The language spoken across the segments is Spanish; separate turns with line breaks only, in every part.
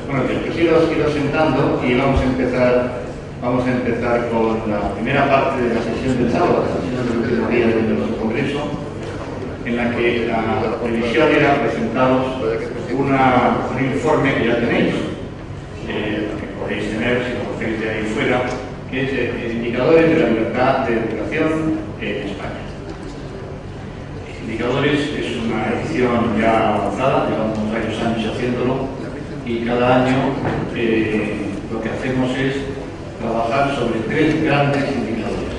Bueno, pues ido sentando y vamos a empezar con la primera parte de la sesión del sábado, la sesión del último día del Congreso, en la que la previsión era presentaros un informe que ya tenéis, que podéis tener si lo cogéis de ahí fuera, que es Indicadores de la Libertad de Educación en España. Indicadores es una edición ya avanzada, llevamos varios años haciéndolo, y cada año lo que hacemos es trabajar sobre tres grandes indicadores: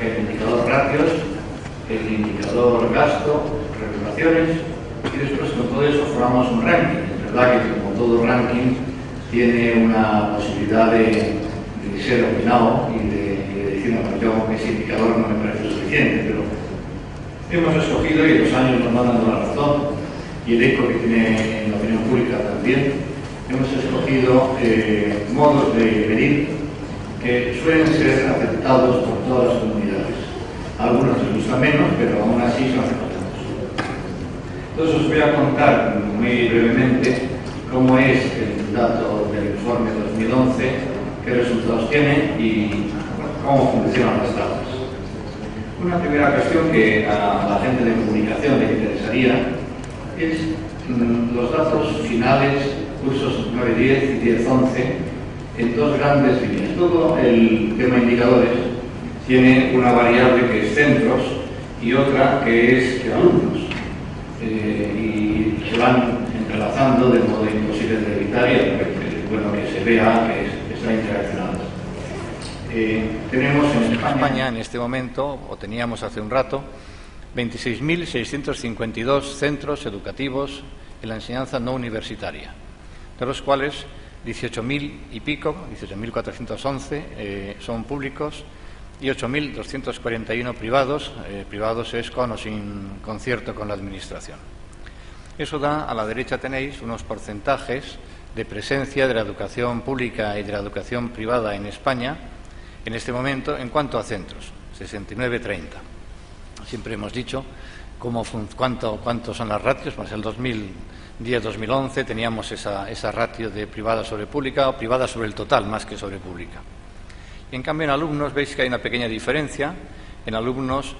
el indicador ratios, el indicador gasto, regulaciones, y después con todo eso formamos un ranking. Es verdad que como todo ranking tiene una posibilidad de ser opinado y de decir, no, yo ese indicador no me parece suficiente, pero hemos escogido, y los años nos van dando la razón, y el eco que tiene en la opinión pública también, hemos escogido modos de medir que suelen ser aceptados por todas las comunidades. A algunos les gusta menos, pero aún así son aceptados. Entonces os voy a contar muy brevemente cómo es el dato del informe 2011, qué resultados tiene y cómo funcionan las tablas. Una primera cuestión que a la gente de comunicación le interesaría es los datos finales, cursos 9-10 y 10-11, en dos grandes líneas. Todo el tema indicadores tiene una variable que es centros y otra que es alumnos, y se van entrelazando de modo imposible de evitar, y es bueno que se vea que están interaccionadas. Tenemos en España en este momento, o teníamos hace un rato, 26.652 centros educativos en la enseñanza no universitaria, de los cuales 18.000 y pico, 18.411 son públicos y 8.241 privados. Privados es con o sin concierto con la Administración. Eso da, a la derecha tenéis unos porcentajes de presencia de la educación pública y de la educación privada en España en este momento en cuanto a centros, 69-30. Siempre hemos dicho cuánto son las ratios. Pues el 2010-2011 teníamos esa ratio de privada sobre pública, o privada sobre el total más que sobre pública. Y en cambio en alumnos veis que hay una pequeña diferencia. En alumnos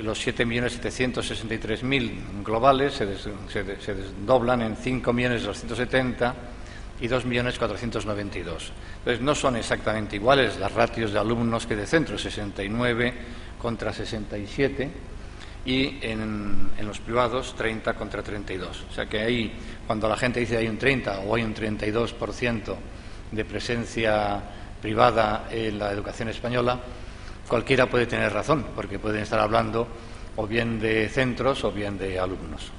los 7.763.000 globales se desdoblan en 5.270.000 y 2.492.000. Entonces no son exactamente iguales las ratios de alumnos que de centros, 69 contra 67, y en los privados 30 contra 32. O sea que ahí, cuando la gente dice hay un 30 o hay un 32% de presencia privada en la educación española, cualquiera puede tener razón, porque pueden estar hablando o bien de centros o bien de alumnos.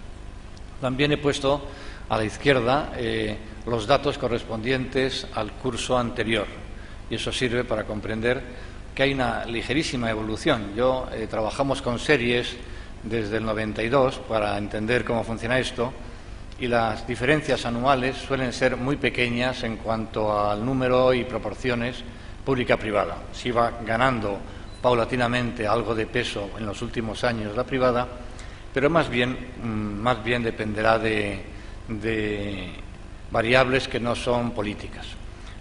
También he puesto a la izquierda los datos correspondientes al curso anterior, y eso sirve para comprender que hay una ligerísima evolución. Trabajamos con series desde el 92 para entender cómo funciona esto, y las diferencias anuales suelen ser muy pequeñas en cuanto al número y proporciones pública-privada. Si va ganando paulatinamente algo de peso en los últimos años la privada, pero más bien dependerá de variables que no son políticas.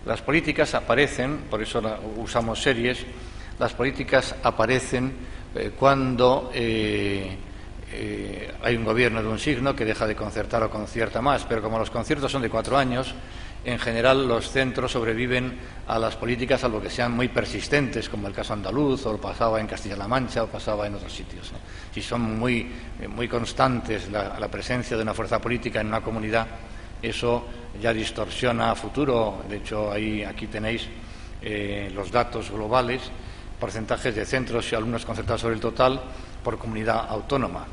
Las políticas aparecen, por eso usamos series, las políticas aparecen cuando hay un gobierno de un signo que deja de concertar o concierta más, pero como los conciertos son de 4 años, en general los centros sobreviven a las políticas, salvo que sean muy persistentes, como el caso andaluz, o pasaba en Castilla-La Mancha, o pasaba en otros sitios. Si son muy constantes la presencia de una fuerza política en una comunidad, eso ya distorsiona a futuro. De hecho, aquí tenéis los datos globales, porcentajes de centros y alumnos concertados sobre el total por comunidad autónoma.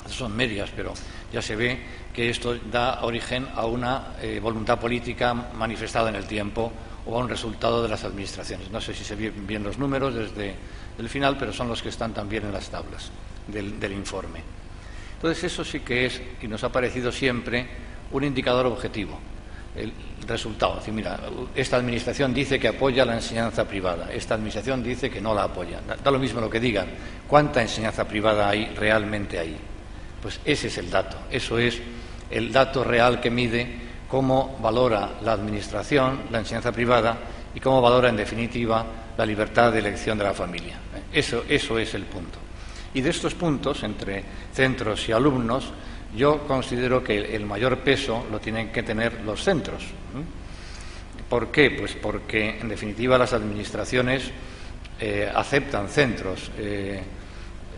Son medias, pero ya se ve que esto da origen a una voluntad política manifestada en el tiempo o a un resultado de las administraciones. No sé si se ven bien los números desde el final, pero son los que están también en las tablas del informe. Entonces, eso sí que es, y nos ha parecido siempre, un indicador objetivo. El resultado, es decir, mira, esta administración dice que apoya la enseñanza privada, esta administración dice que no la apoya. Da lo mismo lo que digan. ¿Cuánta enseñanza privada hay realmente ahí? Pues ese es el dato. Eso es
el dato real que mide cómo valora la administración, la enseñanza privada y cómo valora, en definitiva, la libertad de elección de la familia. Eso es el punto. Y de estos puntos, entre centros y alumnos, yo considero que el mayor peso lo tienen que tener los centros. ¿Por qué? Pues porque, en definitiva, las administraciones aceptan centros.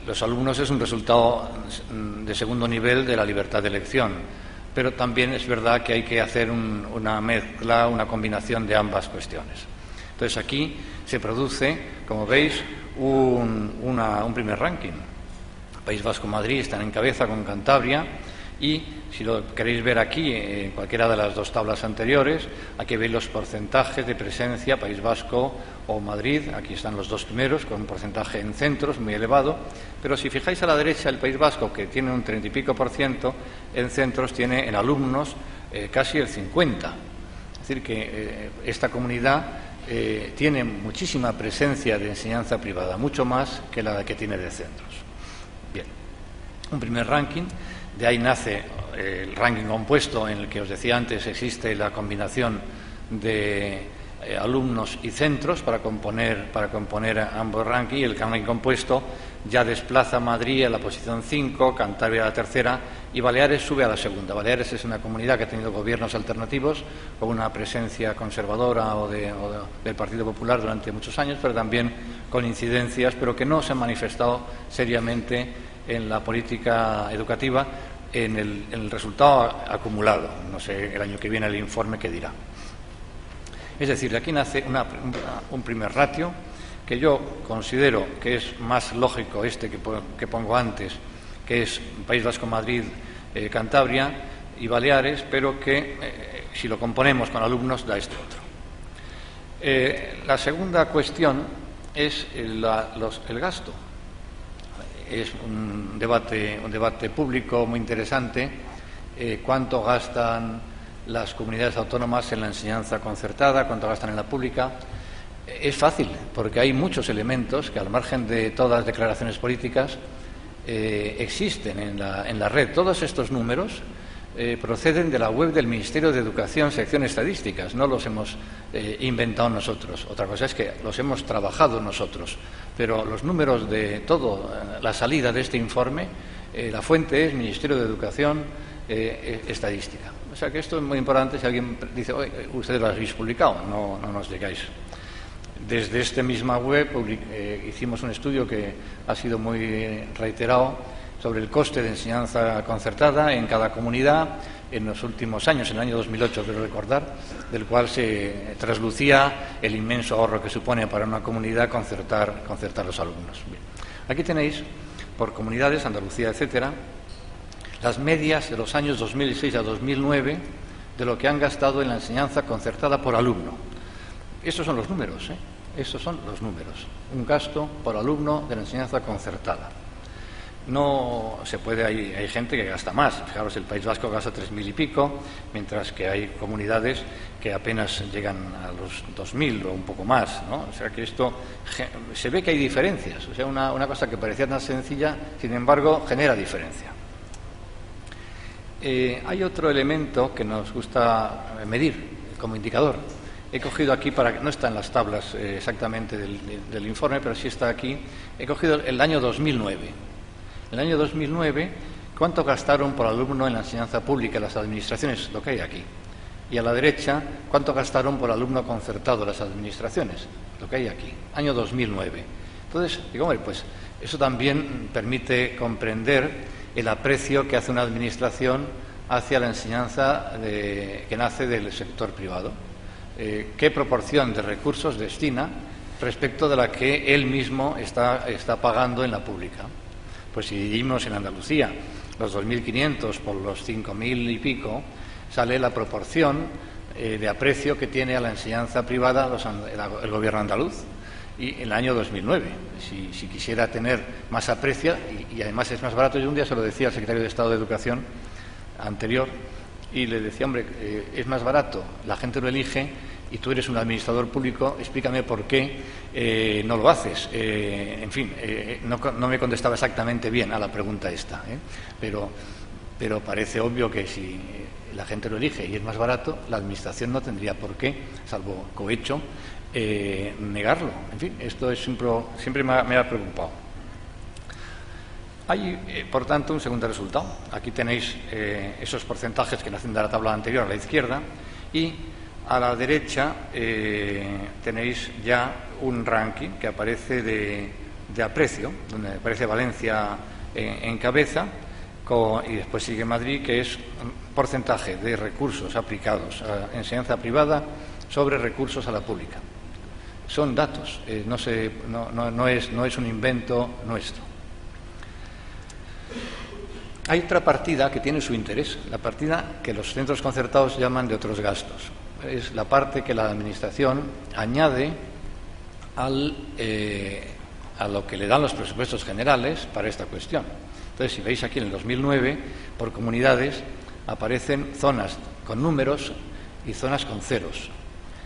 Los alumnos es un resultado de segundo nivel de la libertad de elección, pero también es verdad que hay que hacer una mezcla, una combinación de ambas cuestiones. Entonces, aquí se produce, como veis, un primer ranking. País Vasco-Madrid están en cabeza con Cantabria y, si lo queréis ver aquí, en cualquiera de las dos tablas anteriores, aquí veis los porcentajes de presencia, País Vasco o Madrid, aquí están los dos primeros, con un porcentaje en centros muy elevado, pero si fijáis a la derecha, el País Vasco, que tiene un 30 y pico %, en centros tiene en alumnos casi el 50%. Es decir, que esta comunidad tiene muchísima presencia de enseñanza privada, mucho más que la que tiene de centros. Bien, un primer ranking, de ahí nace el ranking compuesto, en el que os decía antes existe la combinación de alumnos y centros para componer ambos rankings, y el ranking compuesto ya desplaza a Madrid a la posición 5, Cantabria a la tercera y Baleares sube a la segunda. Baleares es una comunidad que ha tenido gobiernos alternativos con una presencia conservadora o del Partido Popular durante muchos años, pero también con incidencias, pero que no se han manifestado seriamente en la política educativa en el resultado acumulado. No sé el año que viene el informe que dirá. Es decir, de aquí nace un primer ratio que yo considero que es más lógico que pongo antes, que es País Vasco-Madrid, Cantabria y Baleares, pero que si lo componemos con alumnos da este otro. La segunda cuestión es el gasto. Es un debate público muy interesante. ¿Cuánto gastan las comunidades autónomas en la enseñanza concertada? ¿Cuánto gastan en la pública? Es fácil, porque hay muchos elementos que, al margen de todas las declaraciones políticas, existen en la red. Todos estos números proceden de la web del Ministerio de Educación, sección Estadísticas. No los hemos inventado nosotros. Otra cosa es que los hemos trabajado nosotros. Pero los números de toda la salida de este informe, la fuente es Ministerio de Educación, Estadística. O sea que esto es muy importante. Si alguien dice, oye, ustedes lo habéis publicado, no nos digáis. Desde esta misma web hicimos un estudio que ha sido muy reiterado sobre el coste de enseñanza concertada en cada comunidad en los últimos años, en el año 2008, quiero recordar, del cual se traslucía el inmenso ahorro que supone para una comunidad concertar los alumnos. Bien. Aquí tenéis, por comunidades, Andalucía, etcétera, las medias de los años 2006 a 2009 de lo que han gastado en la enseñanza concertada por alumno. Estos son los números, Estos son los números. Un gasto por alumno de la enseñanza concertada. No se puede, hay gente que gasta más. Fijaros, el País Vasco gasta 3.000 y pico, mientras que hay comunidades que apenas llegan a los 2.000 o un poco más, ¿no? O sea que esto se ve que hay diferencias. O sea, una cosa que parecía tan sencilla, sin embargo, genera diferencia. Hay otro elemento que nos gusta medir como indicador. He cogido aquí, no está en las tablas exactamente del informe, pero sí está aquí. He cogido el año 2009. En el año 2009, ¿cuánto gastaron por alumno en la enseñanza pública las administraciones? Lo que hay aquí. Y a la derecha, ¿cuánto gastaron por alumno concertado las administraciones? Lo que hay aquí. Año 2009. Entonces, digo, hombre, pues eso también permite comprender el aprecio que hace una administración hacia la enseñanza que nace del sector privado. ¿Qué proporción de recursos destina respecto de la que él mismo está pagando en la pública? Pues si dividimos en Andalucía los 2.500 por los 5.000 y pico, sale la proporción de aprecio que tiene a la enseñanza privada el gobierno andaluz. Y en el año 2009, si quisiera tener más aprecio, y además es más barato, yo un día se lo decía al secretario de Estado de Educación anterior, y le decía, hombre, es más barato, la gente lo elige y tú eres un administrador público, explícame por qué no lo haces. En fin, no me contestaba exactamente bien a la pregunta esta, pero pero parece obvio que si la gente lo elige y es más barato, la Administración no tendría por qué, salvo cohecho, negarlo. En fin, esto siempre me ha preocupado. Hay, por tanto, un segundo resultado. Aquí tenéis esos porcentajes que nacen de la tabla anterior a la izquierda, y a la derecha tenéis ya un ranking que aparece de aprecio, donde aparece Valencia en cabeza, y después sigue Madrid, que es un porcentaje de recursos aplicados a enseñanza privada sobre recursos a la pública. Son datos, no es un invento nuestro. Hay otra partida que tiene su interés, la partida que los centros concertados llaman de otros gastos. Es la parte que la Administración añade a lo que le dan los presupuestos generales para esta cuestión. Entonces, si veis aquí en el 2009, por comunidades aparecen zonas con números y zonas con ceros.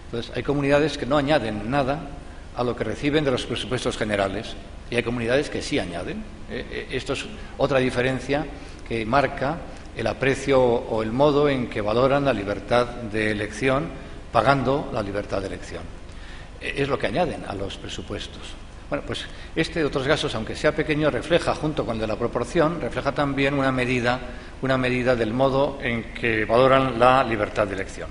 Entonces, hay comunidades que no añaden nada a lo que reciben de los presupuestos generales, y hay comunidades que sí añaden. Esto es otra diferencia que marca el aprecio o el modo en que valoran la libertad de elección, pagando la libertad de elección. Es lo que añaden a los presupuestos. Bueno, pues este de otros gastos, aunque sea pequeño, refleja, junto con el de la proporción, refleja también una medida del modo en que valoran la libertad de elección.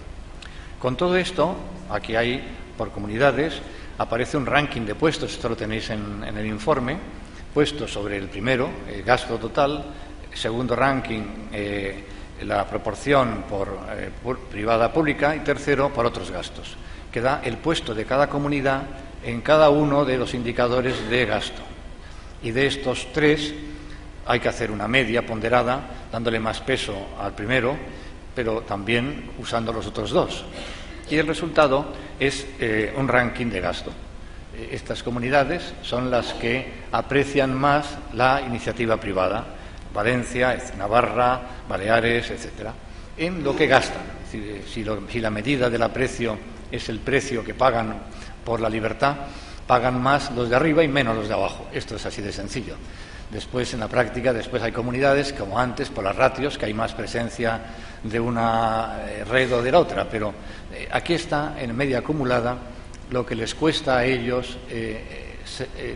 Con todo esto, aquí hay, por comunidades, aparece un ranking de puestos, esto lo tenéis en el informe, puestos sobre el primero, el gasto total, segundo ranking, la proporción por privada pública, y tercero por otros gastos, que da el puesto de cada comunidad en cada uno de los indicadores de gasto. Y de estos tres hay que hacer una media ponderada, dándole más peso al primero, pero también usando los otros dos. Y el resultado es un ranking de gasto. Estas comunidades son las que aprecian más la iniciativa privada: Valencia, Navarra, Baleares, etcétera, en lo que gastan. Si la medida del aprecio es el precio que pagan por la libertad, pagan más los de arriba y menos los de abajo. Esto es así de sencillo. Después, en la práctica, hay comunidades, como antes, por las ratios, que hay más presencia de una red o de la otra, pero aquí está, en media acumulada, lo que les cuesta a ellos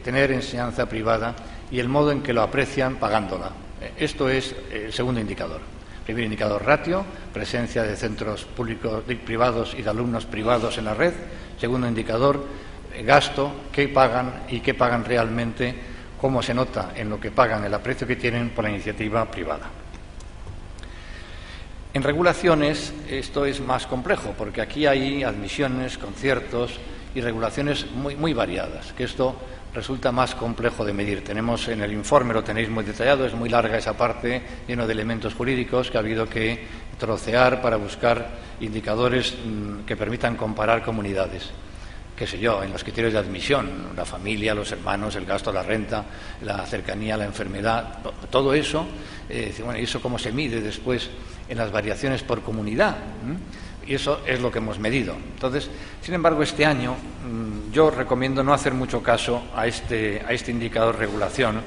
tener enseñanza privada y el modo en que lo aprecian pagándola. Esto es el segundo indicador. Primer indicador, ratio, presencia de centros públicos, privados y de alumnos privados en la red. Segundo indicador, gasto, qué pagan y qué pagan realmente, cómo se nota en lo que pagan, el aprecio que tienen por la iniciativa privada. En regulaciones esto es más complejo, porque aquí hay admisiones, conciertos y regulaciones muy variadas, que esto resulta más complejo de medir. Tenemos en el informe, lo tenéis muy detallado, es muy larga esa parte, lleno de elementos jurídicos que ha habido que trocear para buscar indicadores que permitan comparar comunidades. Qué sé yo, en los criterios de admisión, la familia, los hermanos, el gasto, la renta, la cercanía, la enfermedad, todo eso, bueno, ¿y eso cómo se mide después en las variaciones por comunidad? Y eso es lo que hemos medido. Entonces, sin embargo, este año yo recomiendo no hacer mucho caso a este indicador regulación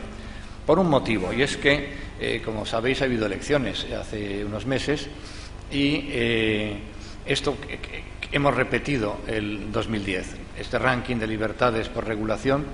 por un motivo, y es que, como sabéis, ha habido elecciones hace unos meses y esto hemos repetido el 2010. Este ranking de libertades por regulación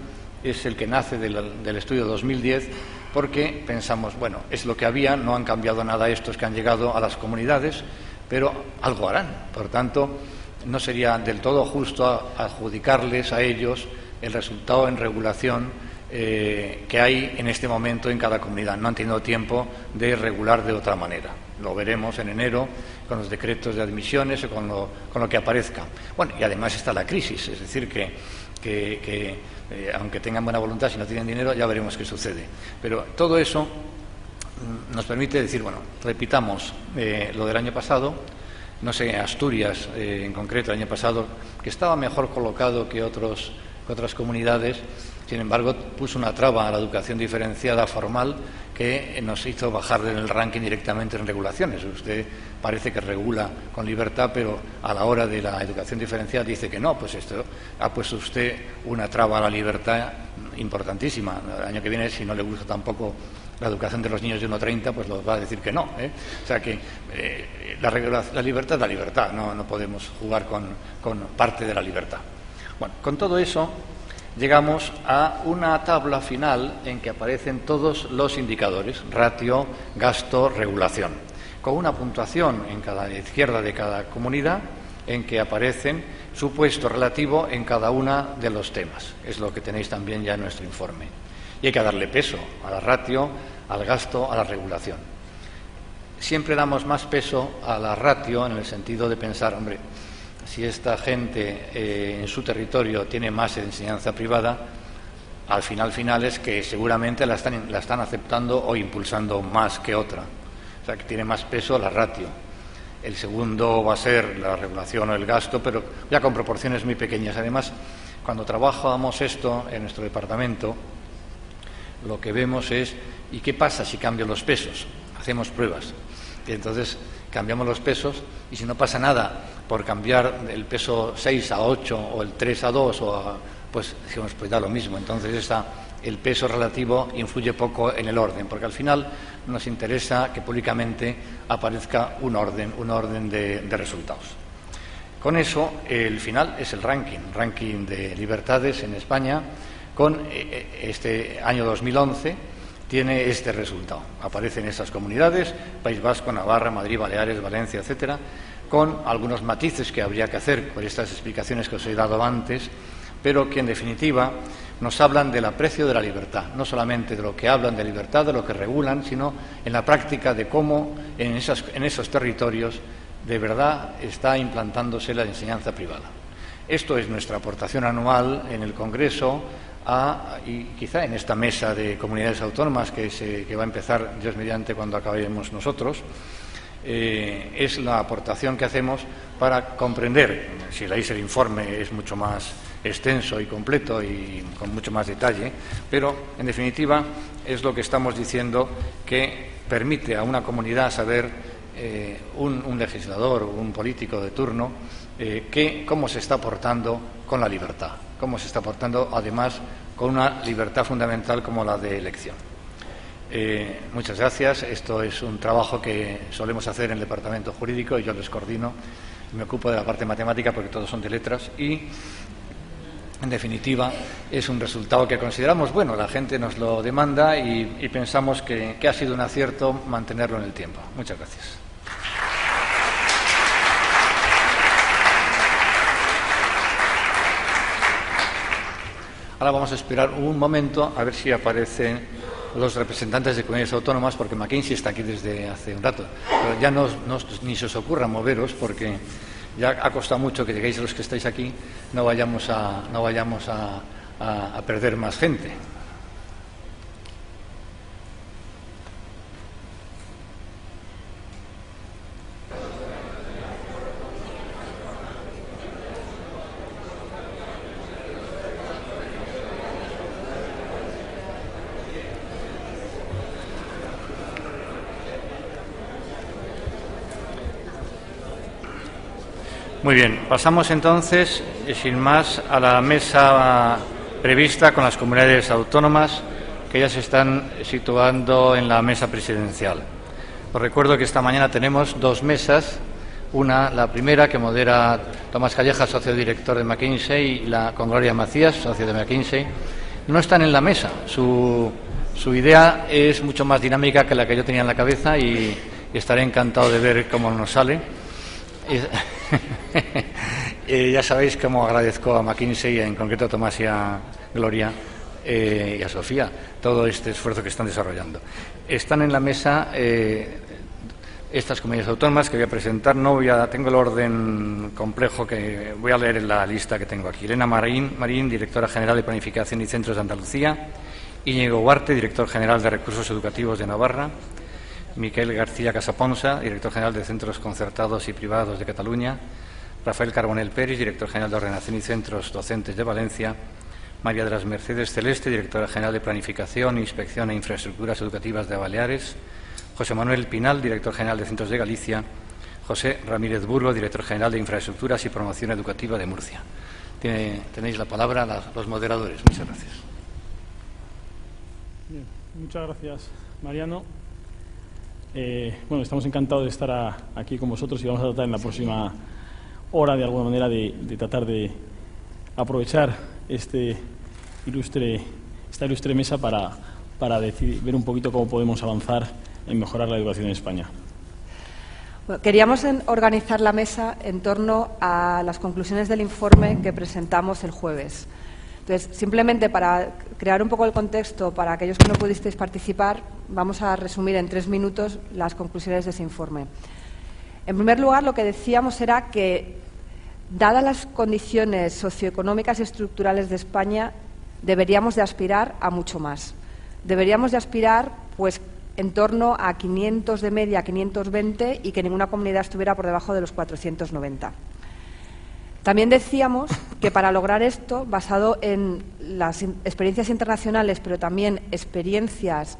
es el que nace del estudio 2010, porque pensamos, bueno, es lo que había, no han cambiado nada estos que han llegado a las comunidades, pero algo harán. Por tanto, no sería del todo justo adjudicarles a ellos el resultado en regulación que hay en este momento en cada comunidad. No han tenido tiempo de regular de otra manera. Lo veremos en enero con los decretos de admisiones o con lo que aparezca. Bueno, y además está la crisis, es decir, que aunque tengan buena voluntad, si no tienen dinero, ya veremos qué sucede. Pero todo eso nos permite decir, bueno, repitamos lo del año pasado. No sé, Asturias en concreto, el año pasado, que estaba mejor colocado que otras comunidades, sin embargo, puso una traba a la educación diferenciada formal que nos hizo bajar en el ranking directamente en regulaciones. Usted parece que regula con libertad, pero a la hora de la educación diferenciada dice que no. Pues esto ha puesto usted una traba a la libertad importantísima. El año que viene, si no le gusta tampoco la educación de los niños de 1,30, pues los va a decir que no, ¿eh? O sea que la libertad es la libertad, no podemos jugar con parte de la libertad. Bueno, con todo eso llegamos a una tabla final en que aparecen todos los indicadores: ratio, gasto, regulación, con una puntuación en cada izquierda de cada comunidad en que aparecen su puesto relativo en cada uno de los temas. Es lo que tenéis también ya en nuestro informe. Y hay que darle peso a la ratio, al gasto, a la regulación. Siempre damos más peso a la ratio en el sentido de pensar, hombre, si esta gente en su territorio tiene más enseñanza privada, al final es que seguramente la están aceptando o impulsando más que otra. O sea, que tiene más peso la ratio. El segundo va a ser la regulación o el gasto, pero ya con proporciones muy pequeñas. Además, cuando trabajamos esto en nuestro departamento, lo que vemos es, ¿y qué pasa si cambio los pesos? Hacemos pruebas. Y entonces cambiamos los pesos y si no pasa nada por cambiar el peso 6 a 8 o el 3 a 2, pues decimos, pues da lo mismo. Entonces el peso relativo influye poco en el orden, porque al final nos interesa que públicamente aparezca un orden de resultados. Con eso, el final es el ranking de libertades en España. Con este año 2011 tiene este resultado. Aparecen esas comunidades: País Vasco, Navarra, Madrid, Baleares, Valencia, etcétera, con algunos matices que habría que hacer por estas explicaciones que os he dado antes, pero que en definitiva nos hablan del aprecio de la libertad, no solamente de lo que hablan de libertad, de lo que regulan, sino en la práctica de cómo en esos territorios de verdad está implantándose la enseñanza privada. Esto es nuestra aportación anual en el Congreso y quizá en esta mesa de comunidades autónomas que va a empezar, Dios mediante, cuando acabemos nosotros. Es la aportación que hacemos para comprender. Si leéis el informe es mucho más extenso y completo y con mucho más detalle, pero en definitiva es lo que estamos diciendo, que permite a una comunidad saber, un legislador o un político de turno, cómo se está portando con la libertad, cómo se está portando además con una libertad fundamental como la de elección. Muchas gracias. Esto es un trabajo que solemos hacer en el departamento jurídico y yo les coordino. Me ocupo de la parte matemática porque todos son de letras y, en definitiva, es un resultado que consideramos bueno. La gente nos lo demanda y pensamos que ha sido un acierto mantenerlo en el tiempo. Muchas gracias. Ahora vamos a esperar un momento a ver si aparecen los representantes de comunidades autónomas, porque McKinsey está aquí desde hace un rato. Pero ya ni se os ocurra moveros, porque ya ha costado mucho que lleguéis los que estáis aquí, no vayamos a perder más gente. Muy bien, pasamos entonces, sin más, a la mesa prevista con las comunidades autónomas, que ya se están situando en la mesa presidencial. Os recuerdo que esta mañana tenemos dos mesas, la primera que modera Tomás Calleja, socio director de McKinsey, y con Gloria Macías, socio de McKinsey. No están en la mesa, su idea es mucho más dinámica que la que yo tenía en la cabeza y estaré encantado de ver cómo nos sale. Ya sabéis cómo agradezco a McKinsey, en concreto a Tomás y a Gloria y a Sofía, todo este esfuerzo que están desarrollando. Están en la mesa estas comunidades autónomas que voy a presentar. Tengo el orden complejo que voy a leer en la lista que tengo aquí. Elena Marín, directora general de Planificación y Centros de Andalucía. Íñigo Huarte, director general de Recursos Educativos de Navarra. Miquel García Casaponsa, director general de Centros Concertados y Privados de Cataluña. Rafael Carbonell Pérez, director general de Ordenación y Centros Docentes de Valencia. María de las Mercedes Celeste, directora general de Planificación, Inspección e Infraestructuras Educativas de Baleares. José Manuel Pinal, director general de Centros de Galicia. José Ramírez Burgo, director general de Infraestructuras y Promoción Educativa de Murcia. Tenéis la palabra los moderadores. Muchas gracias.
Bien, muchas gracias, Mariano. Bueno, estamos encantados de estar aquí con vosotros y vamos a tratar en la próxima hora, de alguna manera, de tratar de aprovechar esta ilustre mesa para ver un poquito cómo podemos avanzar en mejorar la educación en España.
Bueno, queríamos organizar la mesa en torno a las conclusiones del informe que presentamos el jueves. Entonces, simplemente para crear un poco el contexto para aquellos que no pudisteis participar, vamos a resumir en 3 minutos las conclusiones de ese informe. En primer lugar, lo que decíamos era que, dadas las condiciones socioeconómicas y estructurales de España, deberíamos de aspirar a mucho más. Deberíamos de aspirar, pues, en torno a 500 de media, 520, y que ninguna comunidad estuviera por debajo de los 490. También decíamos que para lograr esto, basado en las experiencias internacionales, pero también experiencias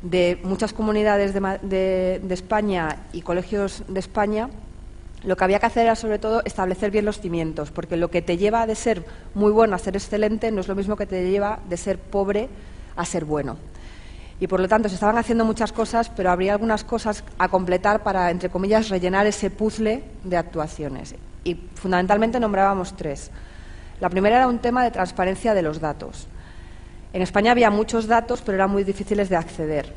de muchas comunidades de España y colegios de España, lo que había que hacer era, sobre todo, establecer bien los cimientos, porque lo que te lleva de ser muy bueno a ser excelente no es lo mismo que te lleva de ser pobre a ser bueno. Y, por lo tanto, se estaban haciendo muchas cosas, pero habría algunas cosas a completar para, entre comillas, rellenar ese puzzle de actuaciones. Y, fundamentalmente, nombrábamos 3. La primera era un tema de transparencia de los datos. En España había muchos datos, pero eran muy difíciles de acceder.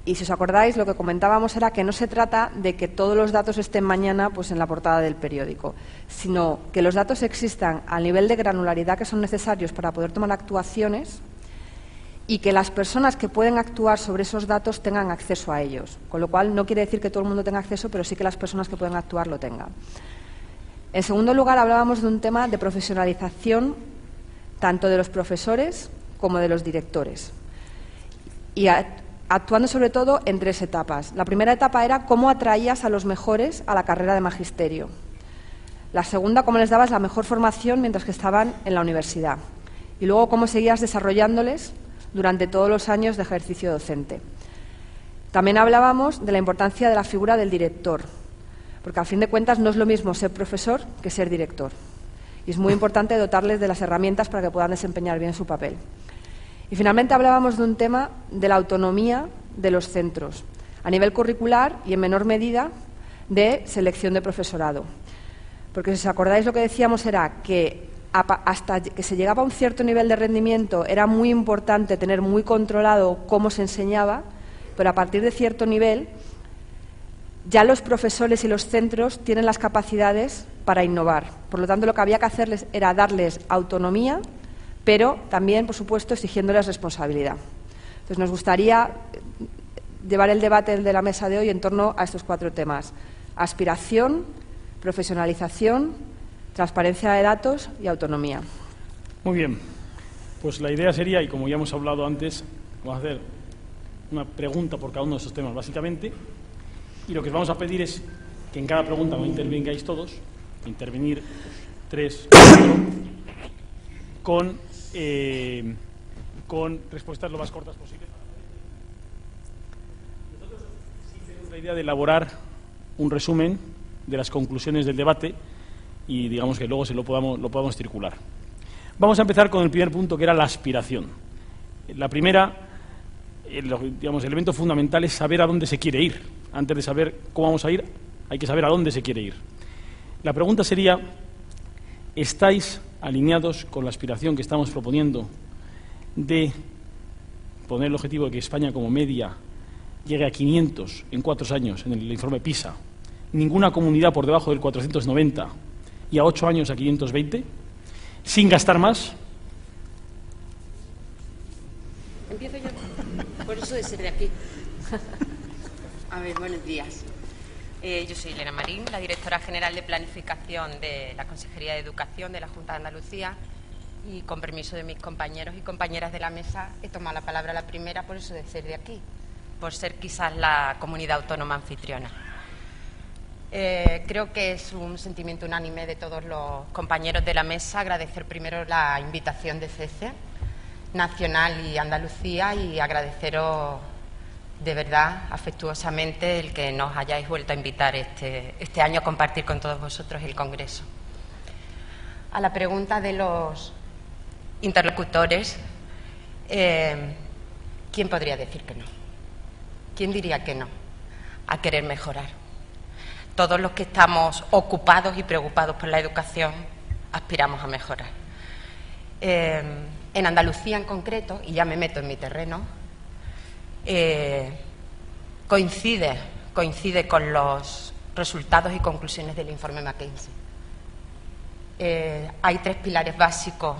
Y, si os acordáis, lo que comentábamos era que no se trata de que todos los datos estén mañana, pues, en la portada del periódico, sino que los datos existan al nivel de granularidad que son necesarios para poder tomar actuaciones, y que las personas que pueden actuar sobre esos datos tengan acceso a ellos. Con lo cual, no quiere decir que todo el mundo tenga acceso, pero sí que las personas que pueden actuar lo tengan. En segundo lugar, hablábamos de un tema de profesionalización tanto de los profesores como de los directores. Y actuando, sobre todo, en 3 etapas. La primera etapa era cómo atraías a los mejores a la carrera de magisterio. La segunda, cómo les dabas la mejor formación mientras que estaban en la universidad. Y luego, cómo seguías desarrollándoles durante todos los años de ejercicio docente. También hablábamos de la importancia de la figura del director, porque, a fin de cuentas, no es lo mismo ser profesor que ser director. Y es muy importante dotarles de las herramientas para que puedan desempeñar bien su papel. Y, finalmente, hablábamos de un tema de la autonomía de los centros, a nivel curricular y, en menor medida, de selección de profesorado. Porque, si os acordáis, lo que decíamos era que hasta que se llegaba a un cierto nivel de rendimiento era muy importante tener muy controlado cómo se enseñaba, pero a partir de cierto nivel ya los profesores y los centros tienen las capacidades para innovar. Por lo tanto, lo que había que hacerles era darles autonomía, pero también, por supuesto, exigiéndoles responsabilidad. Entonces, nos gustaría llevar el debate de la mesa de hoy en torno a estos 4 temas: aspiración, profesionalización, transparencia de datos y autonomía.
Muy bien. Pues la idea sería, y como ya hemos hablado antes, vamos a hacer una pregunta por cada uno de esos temas, básicamente. Y lo que os vamos a pedir es que en cada pregunta no intervengáis todos, intervenir 3 o 4 con respuestas lo más cortas posible. Nosotros sí tenemos la idea de elaborar un resumen de las conclusiones del debate y, digamos, que luego lo podamos circular. Vamos a empezar con el primer punto, que era la aspiración. La primera, el elemento fundamental es saber a dónde se quiere ir. Antes de saber cómo vamos a ir, hay que saber a dónde se quiere ir. La pregunta sería: ¿estáis alineados con la aspiración que estamos proponiendo de poner el objetivo de que España como media llegue a 500 en 4 años en el informe PISA, ninguna comunidad por debajo del 490 y a 8 años a 520, sin gastar más?
Empiezo yo, por eso de ser de aquí. A ver, buenos días. Yo soy Elena Marín, la directora general de Planificación de la Consejería de Educación de la Junta de Andalucía, y, con permiso de mis compañeros y compañeras de la mesa, he tomado la palabra la primera por eso de ser de aquí, por ser quizás la comunidad autónoma anfitriona. Creo que es un sentimiento unánime de todos los compañeros de la mesa agradecer primero la invitación de CECE Nacional y Andalucía, y agradeceros de verdad, afectuosamente, el que nos hayáis vuelto a invitar este año a compartir con todos vosotros el Congreso. A la pregunta de los interlocutores, ¿quién podría decir que no? ¿Quién diría que no a querer mejorar? Todos los que estamos ocupados y preocupados por la educación aspiramos a mejorar. En Andalucía en concreto, y ya me meto en mi terreno, coincide con los resultados y conclusiones del informe McKinsey. Hay 3 pilares básicos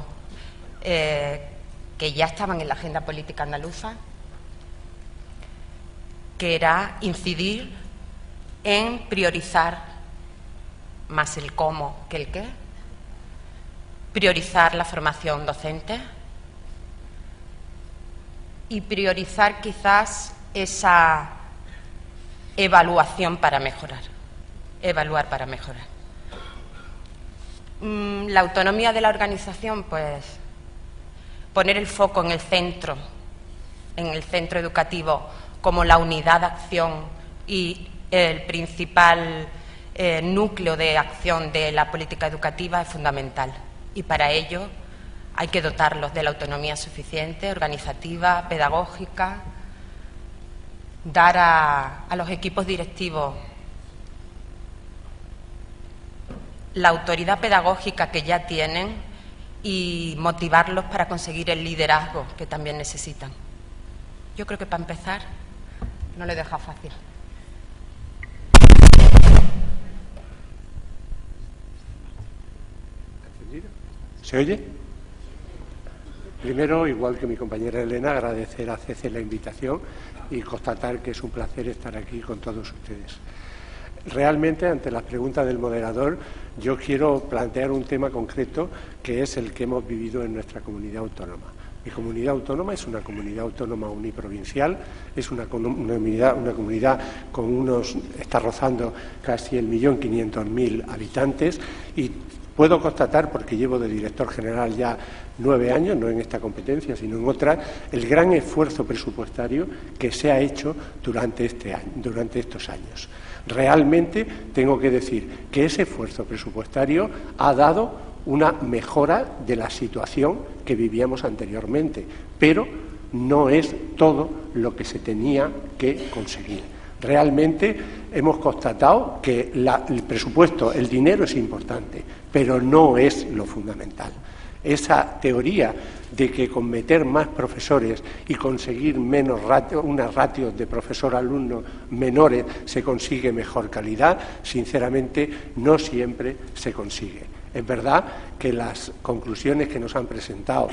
que ya estaban en la agenda política andaluza, que era incidir en priorizar más el cómo que el qué, priorizar la formación docente y priorizar quizás esa evaluación para mejorar, evaluar para mejorar. La autonomía de la organización, pues poner el foco en el centro educativo como la unidad de acción y el principal núcleo de acción de la política educativa es fundamental. Y para ello hay que dotarlos de la autonomía suficiente, organizativa, pedagógica, dar a los equipos directivos la autoridad pedagógica que ya tienen y motivarlos para conseguir el liderazgo que también necesitan. Yo creo que para empezar no lo he dejado fácil.
¿Se oye? Primero, igual que mi compañera Elena, agradecer a CC la invitación y constatar que es un placer estar aquí con todos ustedes. Realmente, ante las preguntas del moderador, yo quiero plantear un tema concreto que es el que hemos vivido en nuestra comunidad autónoma. Mi comunidad autónoma es una comunidad autónoma uniprovincial, es una comunidad con está rozando casi 1.500.000 habitantes y puedo constatar, porque llevo de director general ya 9 años, no en esta competencia, sino en otra, el gran esfuerzo presupuestario que se ha hecho durante estos años. Realmente tengo que decir que ese esfuerzo presupuestario ha dado una mejora de la situación que vivíamos anteriormente, pero no es todo lo que se tenía que conseguir. Realmente hemos constatado que el presupuesto, el dinero es importante, pero no es lo fundamental. Esa teoría de que con meter más profesores y conseguir unas ratios de profesor-alumno menores se consigue mejor calidad, sinceramente no siempre se consigue. Es verdad que las conclusiones que nos han presentado,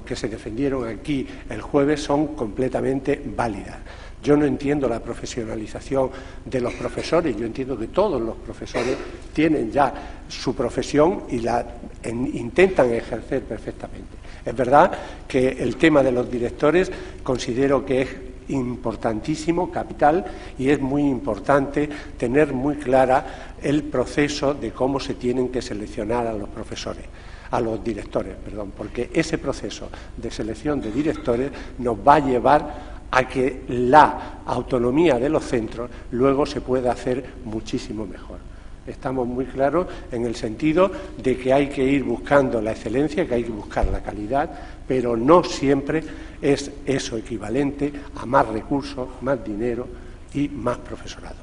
que se defendieron aquí el jueves, son completamente válidas. Yo no entiendo la profesionalización de los profesores, yo entiendo que todos los profesores tienen ya su profesión y la intentan ejercer perfectamente. Es verdad que el tema de los directores considero que es importantísimo, capital, y es muy importante tener muy clara el proceso de cómo se tienen que seleccionar a los profesores. A los directores, porque ese proceso de selección de directores nos va a llevar a que la autonomía de los centros luego se pueda hacer muchísimo mejor. Estamos muy claros en el sentido de que hay que ir buscando la excelencia, que hay que buscar la calidad, pero no siempre es eso equivalente a más recursos, más dinero y más profesorado.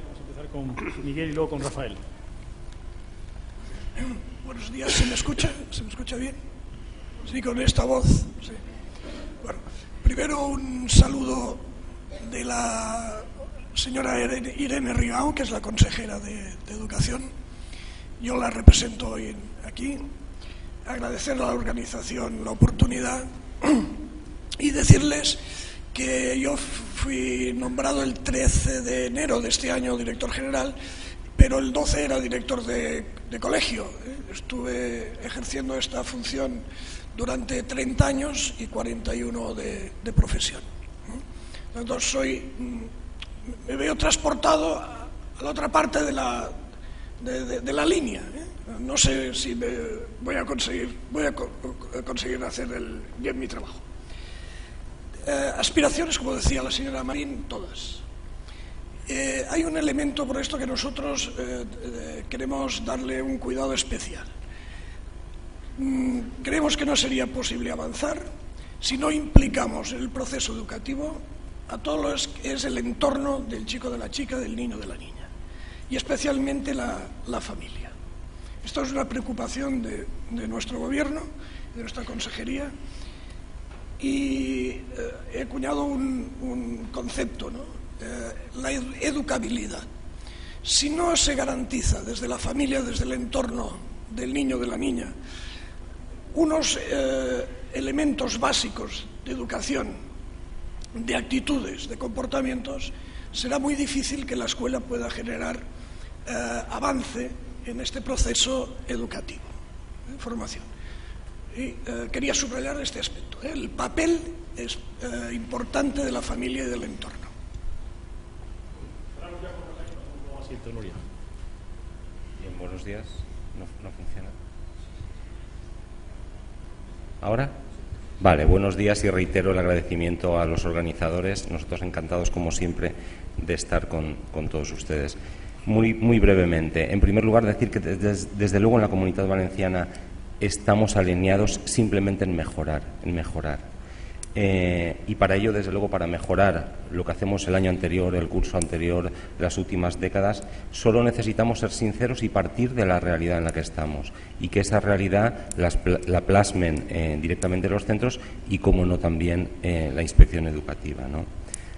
Vamos a empezar con Miguel y luego con Rafael.
Buenos días, ¿se me escucha? ¿Se me escucha bien? Sí, con esta voz. Sí. Bueno, primero un saludo de la señora Irene Rigau, que es la consejera de Educación. Yo la represento hoy aquí. Agradecer a la organización la oportunidad y decirles que yo fui nombrado el 13 de enero de este año director general, pero el 12 era director de colegio. Estuve ejerciendo esta función durante 30 años y 41 de profesión. Entonces me veo transportado a la otra parte de la línea. No sé si voy a conseguir hacer bien mi trabajo. Aspiraciones, como decía la señora Marín, todas. Hay un elemento por esto que nosotros queremos darle un cuidado especial. Creemos que no sería posible avanzar si no implicamos en el proceso educativo a todo lo que es el entorno del chico, de la chica, del niño, de la niña, y especialmente la familia. Esto es una preocupación de nuestro gobierno, de nuestra consejería, y he acuñado un concepto, ¿no? La educabilidad. Si no se garantiza desde la familia, desde el entorno del niño, de la niña, unos elementos básicos de educación, de actitudes, de comportamientos, será muy difícil que la escuela pueda generar avance en este proceso educativo, formación. Y quería subrayar este aspecto. El papel es importante de la familia y del entorno.
Bien, buenos días. No funciona. ¿Ahora? Vale, buenos días y reitero el agradecimiento a los organizadores. Nosotros encantados, como siempre, de estar con todos ustedes. Muy brevemente. En primer lugar, decir que desde luego en la Comunidad Valenciana estamos alineados simplemente en mejorar. Y para ello, desde luego, para mejorar lo que hacemos el año anterior, el curso anterior, las últimas décadas, solo necesitamos ser sinceros y partir de la realidad en la que estamos y que esa realidad la plasmen directamente los centros y, como no, también la inspección educativa, ¿no?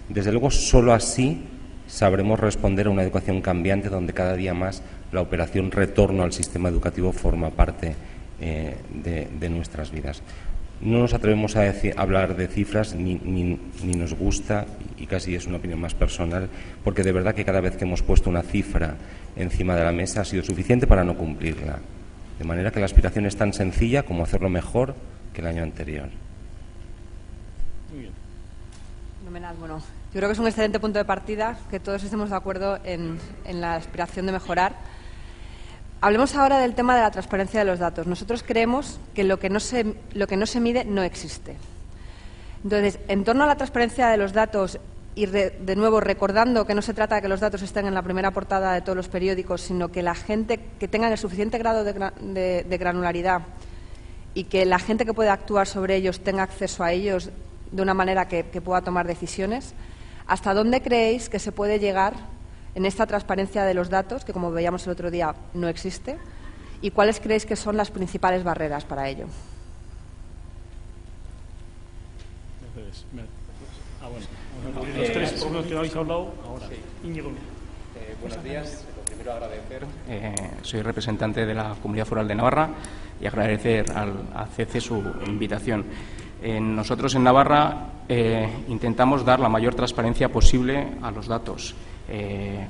Desde luego, solo así sabremos responder a una educación cambiante donde cada día más la operación retorno al sistema educativo forma parte de nuestras vidas. No nos atrevemos a hablar de cifras, ni nos gusta, y casi es una opinión más personal, porque de verdad que cada vez que hemos puesto una cifra encima de la mesa ha sido suficiente para no cumplirla. De manera que la aspiración es tan sencilla como hacerlo mejor que el año anterior.
Muy bien.
Fenomenal. Bueno, yo creo que es un excelente punto de partida, que todos estemos de acuerdo en la aspiración de mejorar. Hablemos ahora del tema de la transparencia de los datos. Nosotros creemos que lo que no se mide no existe. Entonces, en torno a la transparencia de los datos, y de nuevo recordando que no se trata de que los datos estén en la primera portada de todos los periódicos, sino que la gente que tenga el suficiente grado de granularidad y que la gente que pueda actuar sobre ellos tenga acceso a ellos de una manera que pueda tomar decisiones, ¿hasta dónde creéis que se puede llegar en esta transparencia de los datos, que como veíamos el otro día no existe, y cuáles creéis que son las principales barreras para ello?
Los tres problemas que habéis hablado ahora. Íñigo.
Buenos días. Lo primero, agradecer. Soy representante de la Comunidad Foral de Navarra y agradecer a CC su invitación. Nosotros en Navarra intentamos dar la mayor transparencia posible a los datos.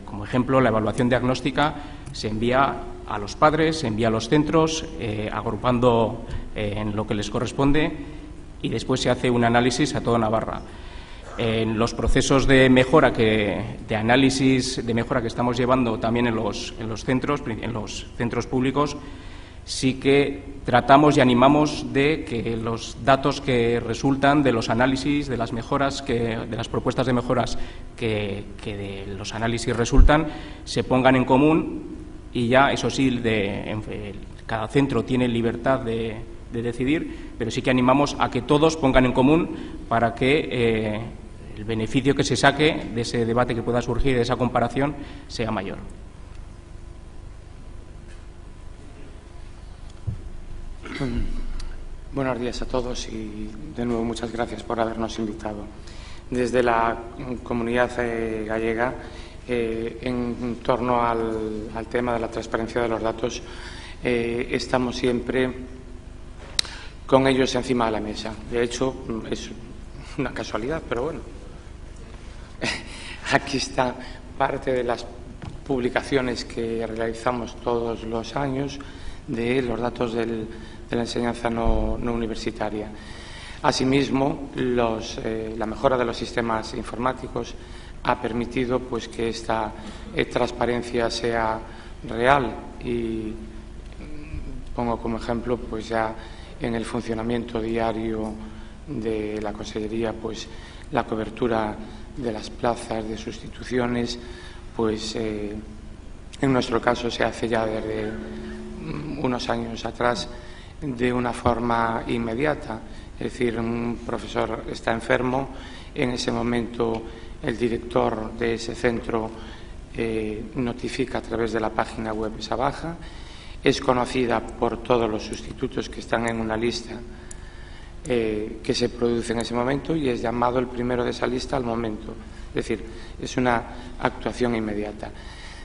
Como ejemplo, la evaluación diagnóstica se envía a los padres, se envía a los centros, agrupando en lo que les corresponde, y después se hace un análisis a toda Navarra. En los procesos de mejora de análisis de mejora que estamos llevando también en los centros públicos, sí que tratamos y animamos de que los datos que resultan de los análisis, de las mejoras, de las propuestas de mejoras que de los análisis resultan, se pongan en común, y ya, eso sí, cada centro tiene libertad de decidir, pero sí que animamos a que todos pongan en común para que el beneficio que se saque de ese debate que pueda surgir, de esa comparación, sea mayor.
Buenos días a todos y de nuevo muchas gracias por habernos invitado. Desde la comunidad gallega, en torno al tema de la transparencia de los datos, estamos siempre con ellos encima de la mesa. De hecho, es una casualidad, pero bueno, aquí está parte de las publicaciones que realizamos todos los años de los datos de la enseñanza no universitaria. Asimismo, la mejora de los sistemas informáticos ha permitido pues que esta transparencia sea real, y pongo como ejemplo pues ya en el funcionamiento diario de la Consellería, pues la cobertura de las plazas de sustituciones, pues en nuestro caso se hace ya desde unos años atrás de una forma inmediata, Es decir, un profesor está enfermo, en ese momento el director de ese centro notifica a través de la página web esa baja, es conocida por todos los sustitutos que están en una lista que se produce en ese momento y es llamado el primero de esa lista al momento. Es decir, es una actuación inmediata.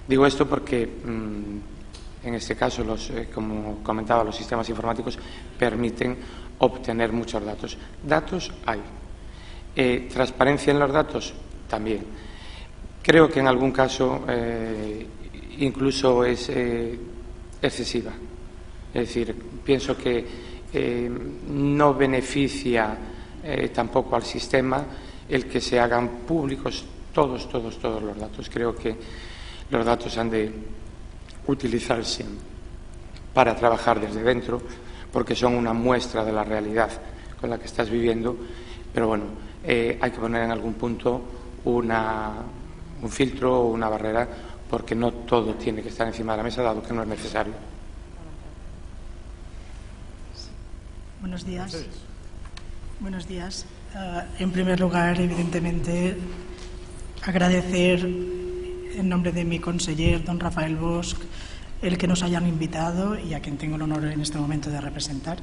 Digo esto porque, en este caso, como comentaba, los sistemas informáticos permiten obtener muchos datos. Datos hay. Transparencia en los datos también. Creo que en algún caso incluso es excesiva. Es decir, pienso que no beneficia tampoco al sistema el que se hagan públicos todos los datos. Creo que los datos han de utilizarse para trabajar desde dentro, porque son una muestra de la realidad con la que estás viviendo, pero bueno, hay que poner en algún punto un filtro o una barrera, porque no todo tiene que estar encima de la mesa, dado que no es necesario.
Buenos días. Buenos días. En primer lugar, evidentemente, agradecer en nombre de mi conseller, don Rafael Bosch, el que nos hayan invitado y a quien tengo el honor en este momento de representar,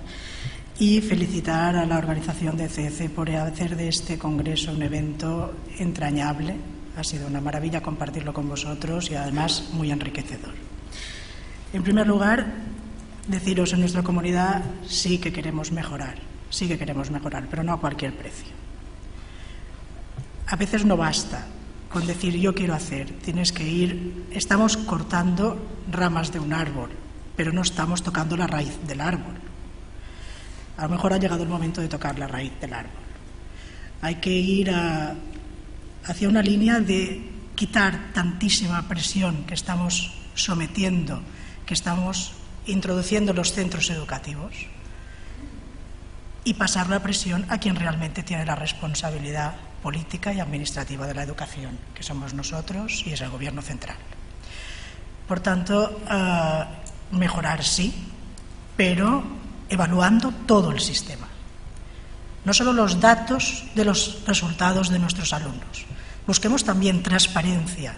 y felicitar a la organización de CECE por hacer de este congreso un evento entrañable. Ha sido una maravilla compartirlo con vosotros y además muy enriquecedor. En primer lugar, deciros, en nuestra comunidad sí que queremos mejorar, pero no a cualquier precio. A veces no basta con decir yo quiero hacer, tienes que ir, estamos cortando ramas de un árbol, pero no estamos tocando la raíz del árbol. A lo mejor ha llegado el momento de tocar la raíz del árbol. Hay que ir hacia una línea de quitar tantísima presión que estamos sometiendo, que estamos introduciendo en los centros educativos, y pasar la presión a quien realmente tiene la responsabilidad política y administrativa de la educación, que somos nosotros y es el Gobierno central. Por tanto, mejorar sí, pero evaluando todo el sistema. No solo los datos de los resultados de nuestros alumnos. Busquemos también transparencia.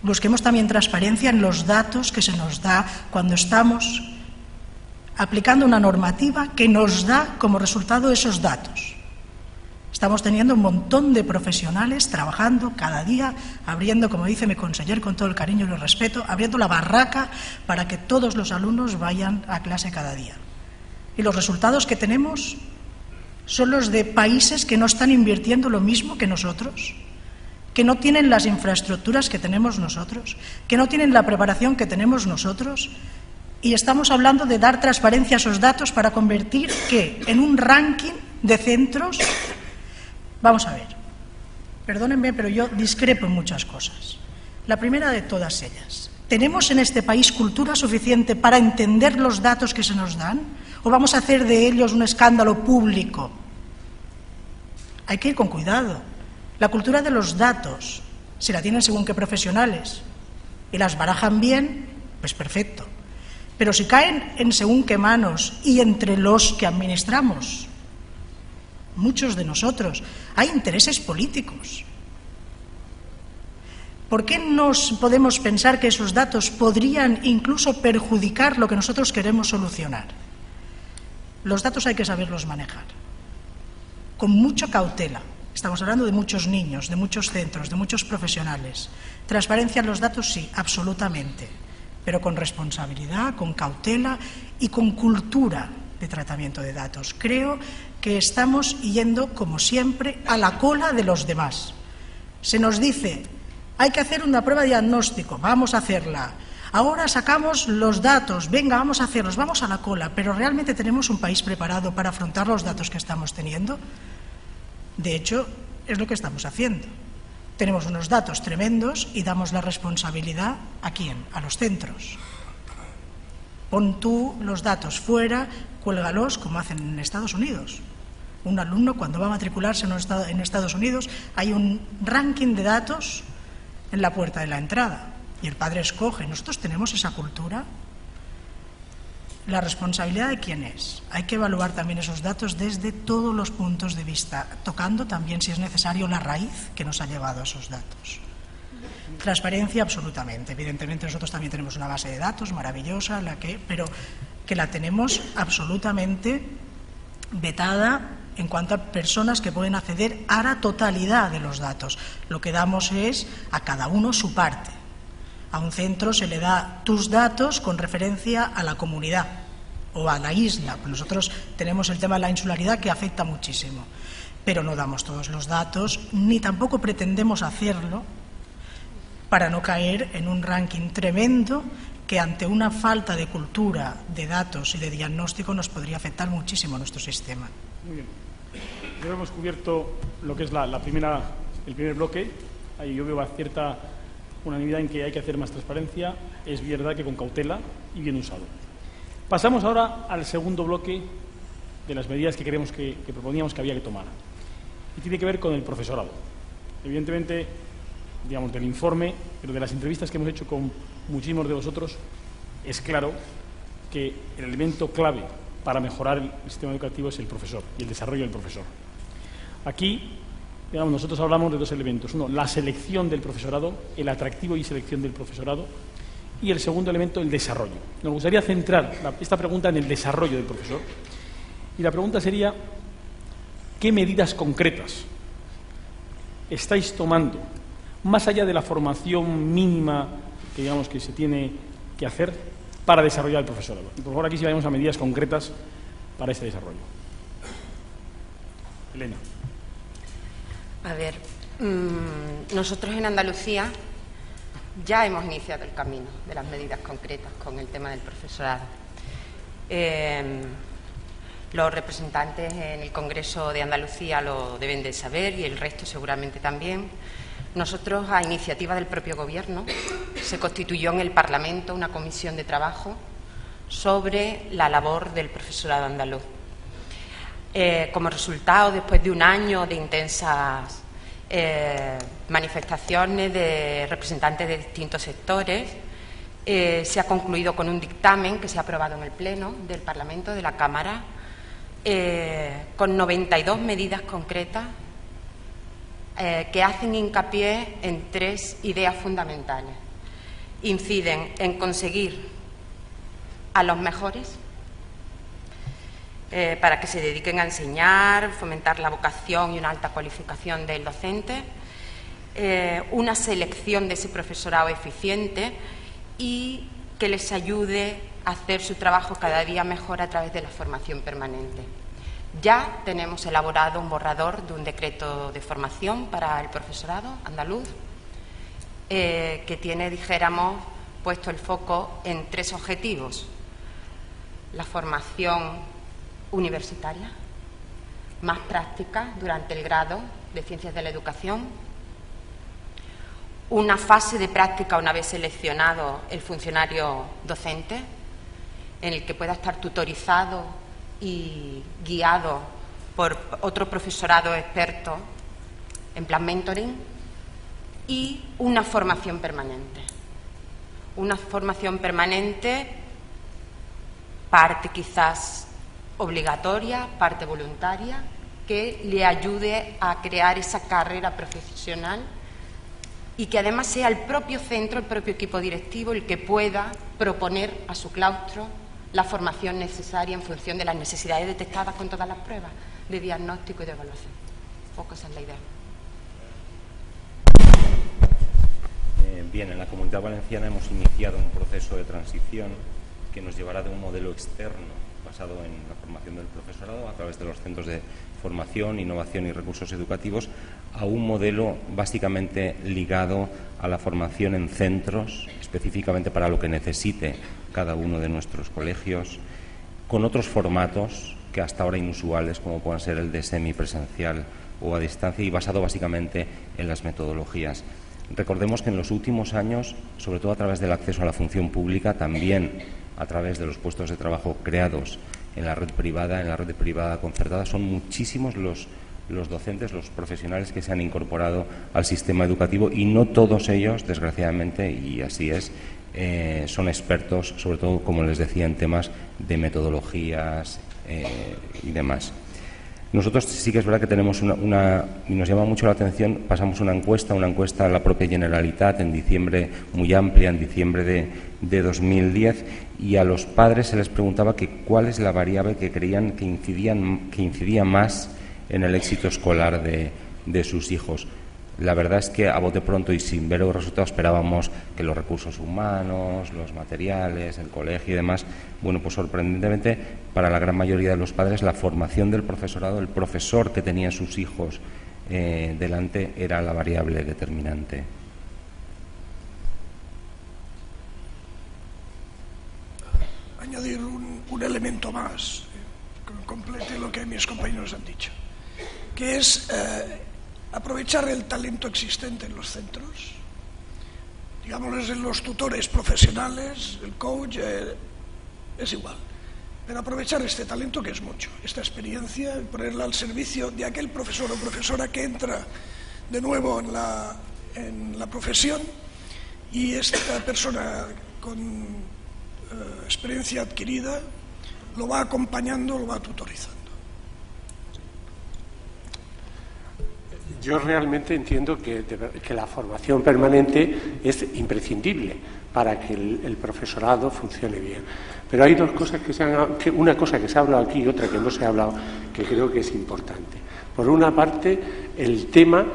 Busquemos también transparencia en los datos que se nos da cuando estamos aplicando una normativa que nos da como resultado esos datos. Estamos teniendo un montón de profesionales trabajando cada día, abriendo, como dice mi conseller, con todo el cariño y el respeto, abriendo la barraca para que todos los alumnos vayan a clase cada día. Y los resultados que tenemos son los de países que no están invirtiendo lo mismo que nosotros, que no tienen las infraestructuras que tenemos nosotros, que no tienen la preparación que tenemos nosotros, y estamos hablando de dar transparencia a esos datos para convertir ¿qué? En un ranking de centros. Vamos a ver, perdónenme, pero yo discrepo en muchas cosas. La primera de todas ellas, ¿tenemos en este país cultura suficiente para entender los datos que se nos dan? ¿O vamos a hacer de ellos un escándalo público? Hay que ir con cuidado. La cultura de los datos, si la tienen según qué profesionales y las barajan bien, pues perfecto. Pero si caen en según qué manos y entre los que administramos, muchos de nosotros, hay intereses políticos. ¿Por qué nos podemos pensar que esos datos podrían incluso perjudicar lo que nosotros queremos solucionar? Los datos hay que saberlos manejar, con mucha cautela. Estamos hablando de muchos niños, de muchos centros, de muchos profesionales. Transparencia en los datos, sí, absolutamente, pero con responsabilidad, con cautela y con cultura de tratamiento de datos. Creo que estamos yendo, como siempre, a la cola de los demás. Se nos dice, hay que hacer una prueba de diagnóstico, vamos a hacerla. Ahora sacamos los datos, venga, vamos a hacerlos, vamos a la cola. ¿Pero realmente tenemos un país preparado para afrontar los datos que estamos teniendo? De hecho, es lo que estamos haciendo. Tenemos unos datos tremendos y damos la responsabilidad ¿a quién? A los centros. Pon tú los datos fuera, cuélgalos como hacen en Estados Unidos. Un alumno, cuando va a matricularse en Estados Unidos, hay un ranking de datos en la puerta de la entrada y el padre escoge. ¿Nosotros tenemos esa cultura? Tenemos que ir a la cola de los demás. Creo que estamos yendo, como siempre, a la cola de los demás. Se nos dice, hay que hacer una prueba de diagnóstico, vamos a hacerla. Ahora sacamos los datos, venga, vamos a hacerlos, vamos a la cola. ¿Pero realmente tenemos un país preparado para afrontar los datos que estamos teniendo? De hecho, es lo que estamos haciendo. Tenemos unos datos tremendos y damos la responsabilidad ¿a quién? A los centros. Pon tú los datos fuera, cuélgalos como hacen en Estados Unidos. Hay un ranking de datos en la puerta de la entrada y el padre escoge. Nosotros tenemos esa cultura. ¿La responsabilidad de quién es? Hay que evaluar también esos datos desde todos los puntos de vista, tocando también, si es necesario, la raíz que nos ha llevado a esos datos. Transparencia, absolutamente. Evidentemente, nosotros también tenemos una base de datos maravillosa, pero que la tenemos absolutamente vetada en cuanto a personas que pueden acceder a la totalidad de los datos. Lo que damos es a cada uno su parte. A un centro se le da tus datos con referencia a la comunidad o a la isla. Nosotros tenemos el tema de la insularidad que afecta muchísimo, pero no damos todos los datos, ni tampoco pretendemos hacerlo para no caer en un ranking tremendo que ante una falta de cultura de datos y de diagnóstico nos podría afectar muchísimo a nuestro sistema.
Muy bien. Ya hemos cubierto lo que es el primer bloque. Ahí yo veo cierta unanimidad en que hay que hacer más transparencia. Es verdad que con cautela y bien usado. Pasamos ahora al segundo bloque de las medidas que creemos que proponíamos que había que tomar. Y tiene que ver con el profesorado. Evidentemente, digamos, del informe, pero de las entrevistas que hemos hecho con muchísimos de vosotros, es claro que el elemento clave para mejorar el sistema educativo es el profesor y el desarrollo del profesor. Aquí, digamos, nosotros hablamos de dos elementos. Uno, la selección del profesorado, el atractivo y selección del profesorado. Y el segundo elemento, el desarrollo. Nos gustaría centrar esta pregunta en el desarrollo del profesor. Y la pregunta sería, ¿qué medidas concretas estáis tomando, más allá de la formación mínima que digamos que se tiene que hacer, para desarrollar el profesorado? Y por favor, aquí sí vayamos a medidas concretas para ese desarrollo. Elena.
A ver, nosotros en Andalucía ya hemos iniciado el camino de las medidas concretas con el tema del profesorado. Los representantes en el Congreso de Andalucía lo deben de saber y el resto seguramente también. Nosotros, a iniciativa del propio Gobierno, se constituyó en el Parlamento una comisión de trabajo sobre la labor del profesorado andaluz. Como resultado, después de un año de intensas manifestaciones de representantes de distintos sectores, se ha concluido con un dictamen que se ha aprobado en el Pleno del Parlamento, de la Cámara, con 92 medidas concretas que hacen hincapié en tres ideas fundamentales. Inciden en conseguir a los mejores para que se dediquen a enseñar, fomentar la vocación y una alta cualificación del docente, una selección de ese profesorado eficiente y que les ayude a hacer su trabajo cada día mejor a través de la formación permanente. Ya tenemos elaborado un borrador de un decreto de formación para el profesorado andaluz que tiene, dijéramos, puesto el foco en tres objetivos: la formación universitaria, más práctica durante el grado de Ciencias de la Educación, una fase de práctica una vez seleccionado el funcionario docente, en el que pueda estar tutorizado y guiado por otro profesorado experto en plan mentoring, y una formación permanente. Una formación permanente, parte quizás obligatoria, parte voluntaria, que le ayude a crear esa carrera profesional y que además sea el propio centro, el propio equipo directivo el que pueda proponer a su claustro la formación necesaria en función de las necesidades detectadas con todas las pruebas de diagnóstico y de evaluación. Un poco esa es la idea.
Bien, en la Comunidad Valenciana hemos iniciado un proceso de transición que nos llevará de un modelo externo basado en la formación del profesorado a través de los centros de formación, innovación y recursos educativos a un modelo básicamente ligado a la formación en centros, específicamente para lo que necesite cada uno de nuestros colegios, con otros formatos que hasta ahora inusuales, como puedan ser el de semipresencial o a distancia, y basado básicamente en las metodologías. Recordemos que en los últimos años, sobre todo a través del acceso a la función pública, también a través de los puestos de trabajo creados en la red privada concertada, son muchísimos los docentes, los profesionales que se han incorporado al sistema educativo, y no todos ellos, desgraciadamente, y así es, son expertos, sobre todo, como les decía, en temas de metodologías y demás. Nosotros sí que es verdad que tenemos y nos llama mucho la atención, pasamos una encuesta a la propia Generalitat en diciembre, muy amplia, en diciembre de 2010, y a los padres se les preguntaba que cuál es la variable que creían que incidía más en el éxito escolar de sus hijos. La verdad es que a bote pronto y sin ver los resultados esperábamos que los recursos humanos, los materiales, el colegio y demás. Bueno, pues sorprendentemente para la gran mayoría de los padres la formación del profesorado, el profesor que tenían sus hijos delante era la variable determinante.
Añadir un elemento más que complete lo que mis compañeros han dicho, que es aprovechar el talento existente en los centros, digámosles en los tutores profesionales, el coach, es igual, pero aprovechar este talento, que es mucho, esta experiencia, y ponerla al servicio de aquel profesor o profesora que entra de nuevo en la profesión, y esta persona con experiencia adquirida lo va acompañando, lo va tutorizando.
Yo realmente entiendo que la formación permanente es imprescindible para que el profesorado funcione bien. Pero hay dos cosas una cosa que se ha hablado aquí y otra que no se ha hablado, que creo que es importante. Por una parte, el tema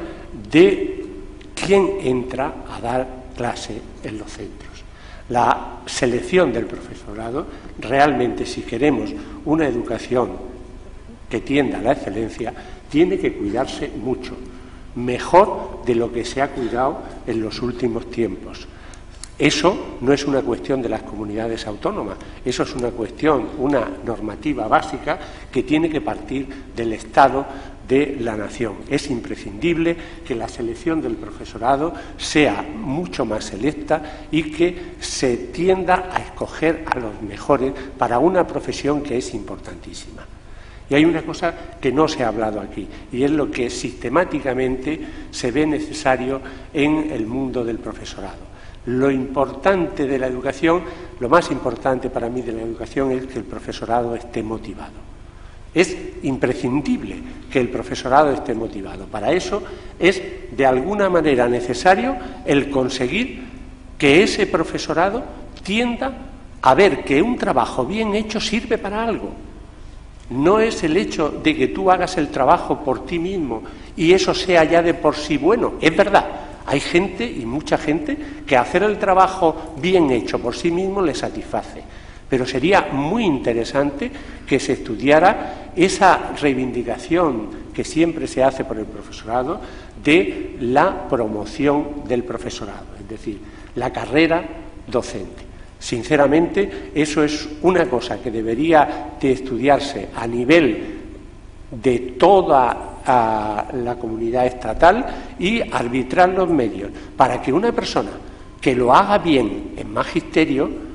de quién entra a dar clase en los centros. La selección del profesorado, realmente, si queremos una educación que tienda a la excelencia, tiene que cuidarse mucho, mejor de lo que se ha cuidado en los últimos tiempos. Eso no es una cuestión de las comunidades autónomas, eso es una normativa básica que tiene que partir del Estado de la nación. Es imprescindible que la selección del profesorado sea mucho más selecta y que se tienda a escoger a los mejores para una profesión que es importantísima. Y hay una cosa que no se ha hablado aquí, y es lo que sistemáticamente se ve necesario en el mundo del profesorado. Lo importante de la educación, lo más importante para mí de la educación es que el profesorado esté motivado. Es imprescindible que el profesorado esté motivado. Para eso es de alguna manera necesario el conseguir que ese profesorado tienda a ver que un trabajo bien hecho sirve para algo. No es el hecho de que tú hagas el trabajo por ti mismo y eso sea ya de por sí bueno. Es verdad, hay gente, y mucha gente, que hacer el trabajo bien hecho por sí mismo le satisface. Pero sería muy interesante que se estudiara esa reivindicación que siempre se hace por el profesorado de la promoción del profesorado, es decir, la carrera docente. Sinceramente, eso es una cosa que debería de estudiarse a nivel de toda la comunidad estatal y arbitrar los medios para que una persona que lo haga bien en magisterio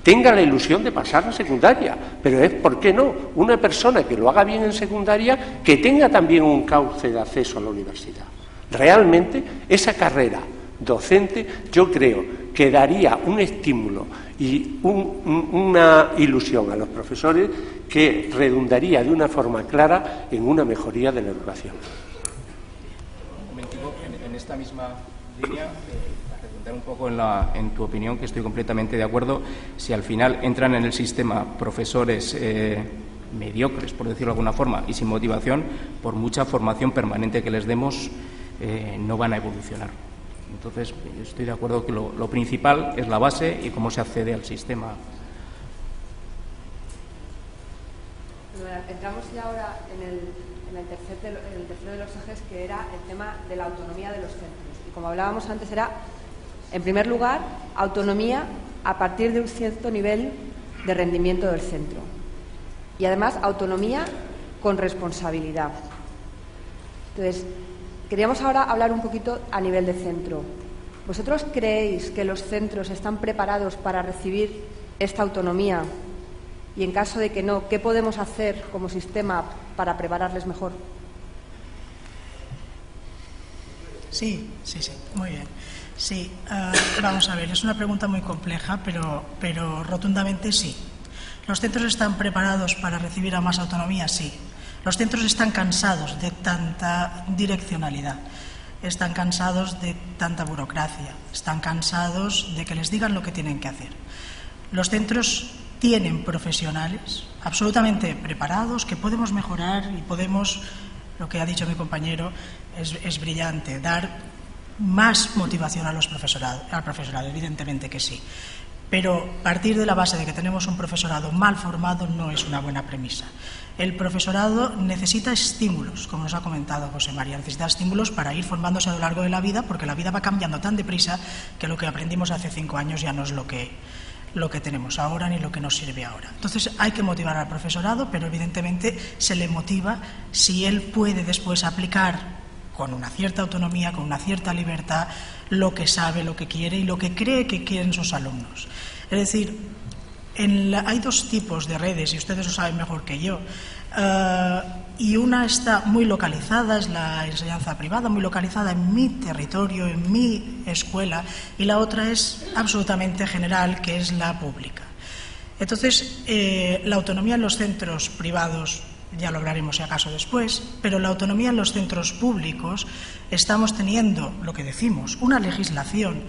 tenga la ilusión de pasar a secundaria, pero es, ¿por qué no?, una persona que lo haga bien en secundaria que tenga también un cauce de acceso a la universidad. Realmente, esa carrera docente, yo creo que daría un estímulo y una ilusión a los profesores que redundaría de una forma clara en una mejoría de la educación.
Un momentito, en esta misma línea, para redundar un poco en tu opinión, que estoy completamente de acuerdo, si al final entran en el sistema profesores mediocres, por decirlo de alguna forma, y sin motivación, por mucha formación permanente que les demos, no van a evolucionar. Entonces, estoy de acuerdo que lo principal es la base y cómo se accede al sistema.
Entramos ya ahora en el tercero de los ejes, que era el tema de la autonomía de los centros. Y como hablábamos antes, era, en primer lugar, autonomía a partir de un cierto nivel de rendimiento del centro. Y además, autonomía con responsabilidad. Entonces, queríamos ahora hablar un poquito a nivel de centro. ¿Vosotros creéis que los centros están preparados para recibir esta autonomía? Y en caso de que no, ¿qué podemos hacer como sistema para prepararles mejor?
Sí, muy bien. Sí, vamos a ver, es una pregunta muy compleja, pero rotundamente sí. ¿Los centros están preparados para recibir a más autonomía? Sí. Los centros están cansados de tanta direccionalidad, están cansados de tanta burocracia, están cansados de que les digan lo que tienen que hacer. Los centros tienen profesionales absolutamente preparados que podemos mejorar y podemos, lo que ha dicho mi compañero es brillante, dar más motivación al profesorado, evidentemente que sí. Pero partir de la base de que tenemos un profesorado mal formado no es una buena premisa. El profesorado necesita estímulos, como nos ha comentado José María, necesita estímulos para ir formándose a lo largo de la vida, porque la vida va cambiando tan deprisa que lo que aprendimos hace 5 años ya no es lo que tenemos ahora ni lo que nos sirve ahora. Entonces hay que motivar al profesorado, pero evidentemente se le motiva si él puede después aplicar con una cierta autonomía, con una cierta libertad, lo que sabe, lo que quiere y lo que cree que quieren sus alumnos. Es decir, hay 2 tipos de redes, y ustedes lo saben mejor que yo, y una está muy localizada, es la enseñanza privada, muy localizada en mi territorio, en mi escuela, y la otra es absolutamente general, que es la pública. Entonces, la autonomía en los centros privados, ya lo hablaremos si acaso después, pero la autonomía en los centros públicos estamos teniendo, lo que decimos, una legislación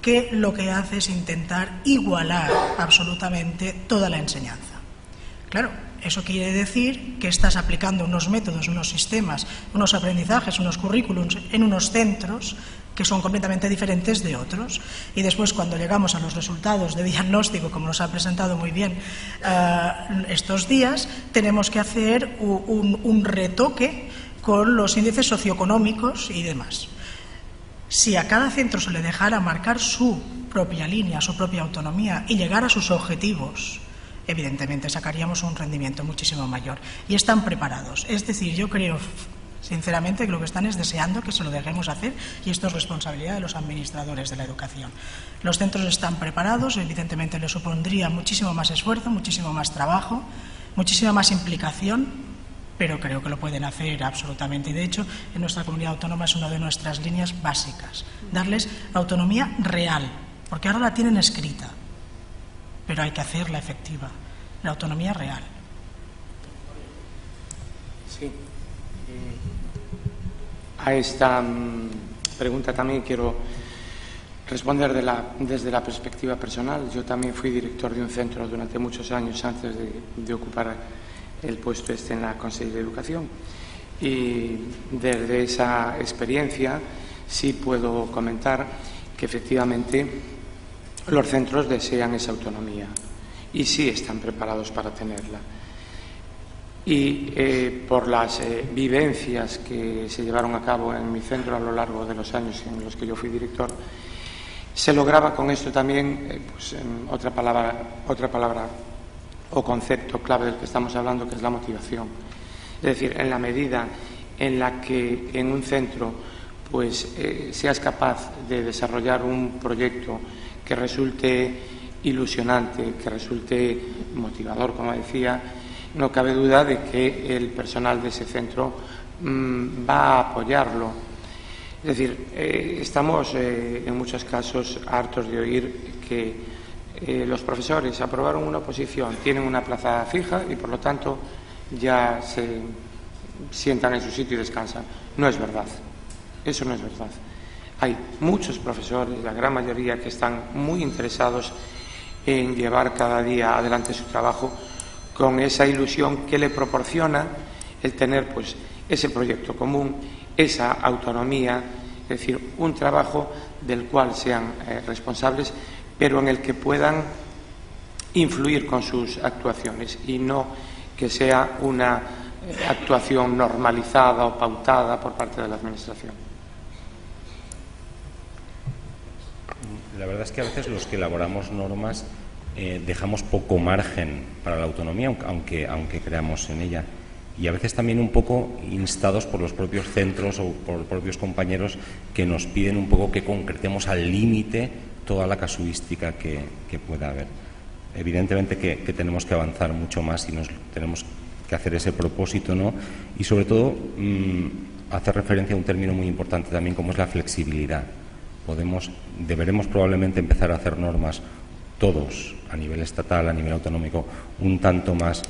que lo que hace es intentar igualar absolutamente toda la enseñanza. Claro, eso quiere decir que estás aplicando unos métodos, unos sistemas, unos aprendizajes, unos currículums en unos centros que son completamente diferentes de otros. Y después, cuando llegamos a los resultados de diagnóstico, como nos ha presentado muy bien estos días, tenemos que hacer un retoque con los índices socioeconómicos y demás. Si a cada centro se le dejara marcar su propia línea, su propia autonomía y llegar a sus objetivos, evidentemente sacaríamos un rendimiento muchísimo mayor. Y están preparados. Es decir, yo creo sinceramente que lo que están es deseando que se lo dejemos hacer, y esto es responsabilidad de los administradores de la educación. Los centros están preparados, evidentemente les supondría muchísimo más esfuerzo, muchísimo más trabajo, muchísima más implicación, pero creo que lo pueden hacer absolutamente. Y de hecho, en nuestra comunidad autónoma es una de nuestras líneas básicas, darles autonomía real, porque ahora la tienen escrita, pero hay que hacerla efectiva, la autonomía real.
Sí. A esta pregunta también quiero responder desde la perspectiva personal. Yo también fui director de un centro durante muchos años antes de ocupar el puesto en la Consejería de Educación, y desde esa experiencia sí puedo comentar que efectivamente los centros desean esa autonomía y sí están preparados para tenerla. Y por las vivencias que se llevaron a cabo en mi centro a lo largo de los años en los que yo fui director, se lograba con esto también otra palabra o concepto clave del que estamos hablando, que es la motivación. Es decir, en la medida en la que en un centro seas capaz de desarrollar un proyecto que resulte ilusionante, que resulte motivador, como decía, no cabe duda de que el personal de ese centro va a apoyarlo. Es decir, estamos en muchos casos hartos de oír que los profesores aprobaron una oposición, tienen una plaza fija y por lo tanto ya se sientan en su sitio y descansan. No es verdad, eso no es verdad. Hay muchos profesores, la gran mayoría, que están muy interesados en llevar cada día adelante su trabajo con esa ilusión que le proporciona el tener ese proyecto común, esa autonomía, es decir, un trabajo del cual sean responsables, pero en el que puedan influir con sus actuaciones y no que sea una actuación normalizada o pautada por parte de la Administración.
La verdad es que a veces los que elaboramos normas dejamos poco margen para la autonomía, aunque creamos en ella. Y a veces también un poco instados por los propios centros o por los propios compañeros que nos piden un poco que concretemos al límite toda la casuística que pueda haber. Evidentemente que tenemos que avanzar mucho más y tenemos que hacer ese propósito, ¿no? Y sobre todo hacer referencia a un término muy importante también, como es la flexibilidad. Deberemos probablemente empezar a hacer normas todos, a nivel estatal, a nivel autonómico, un tanto más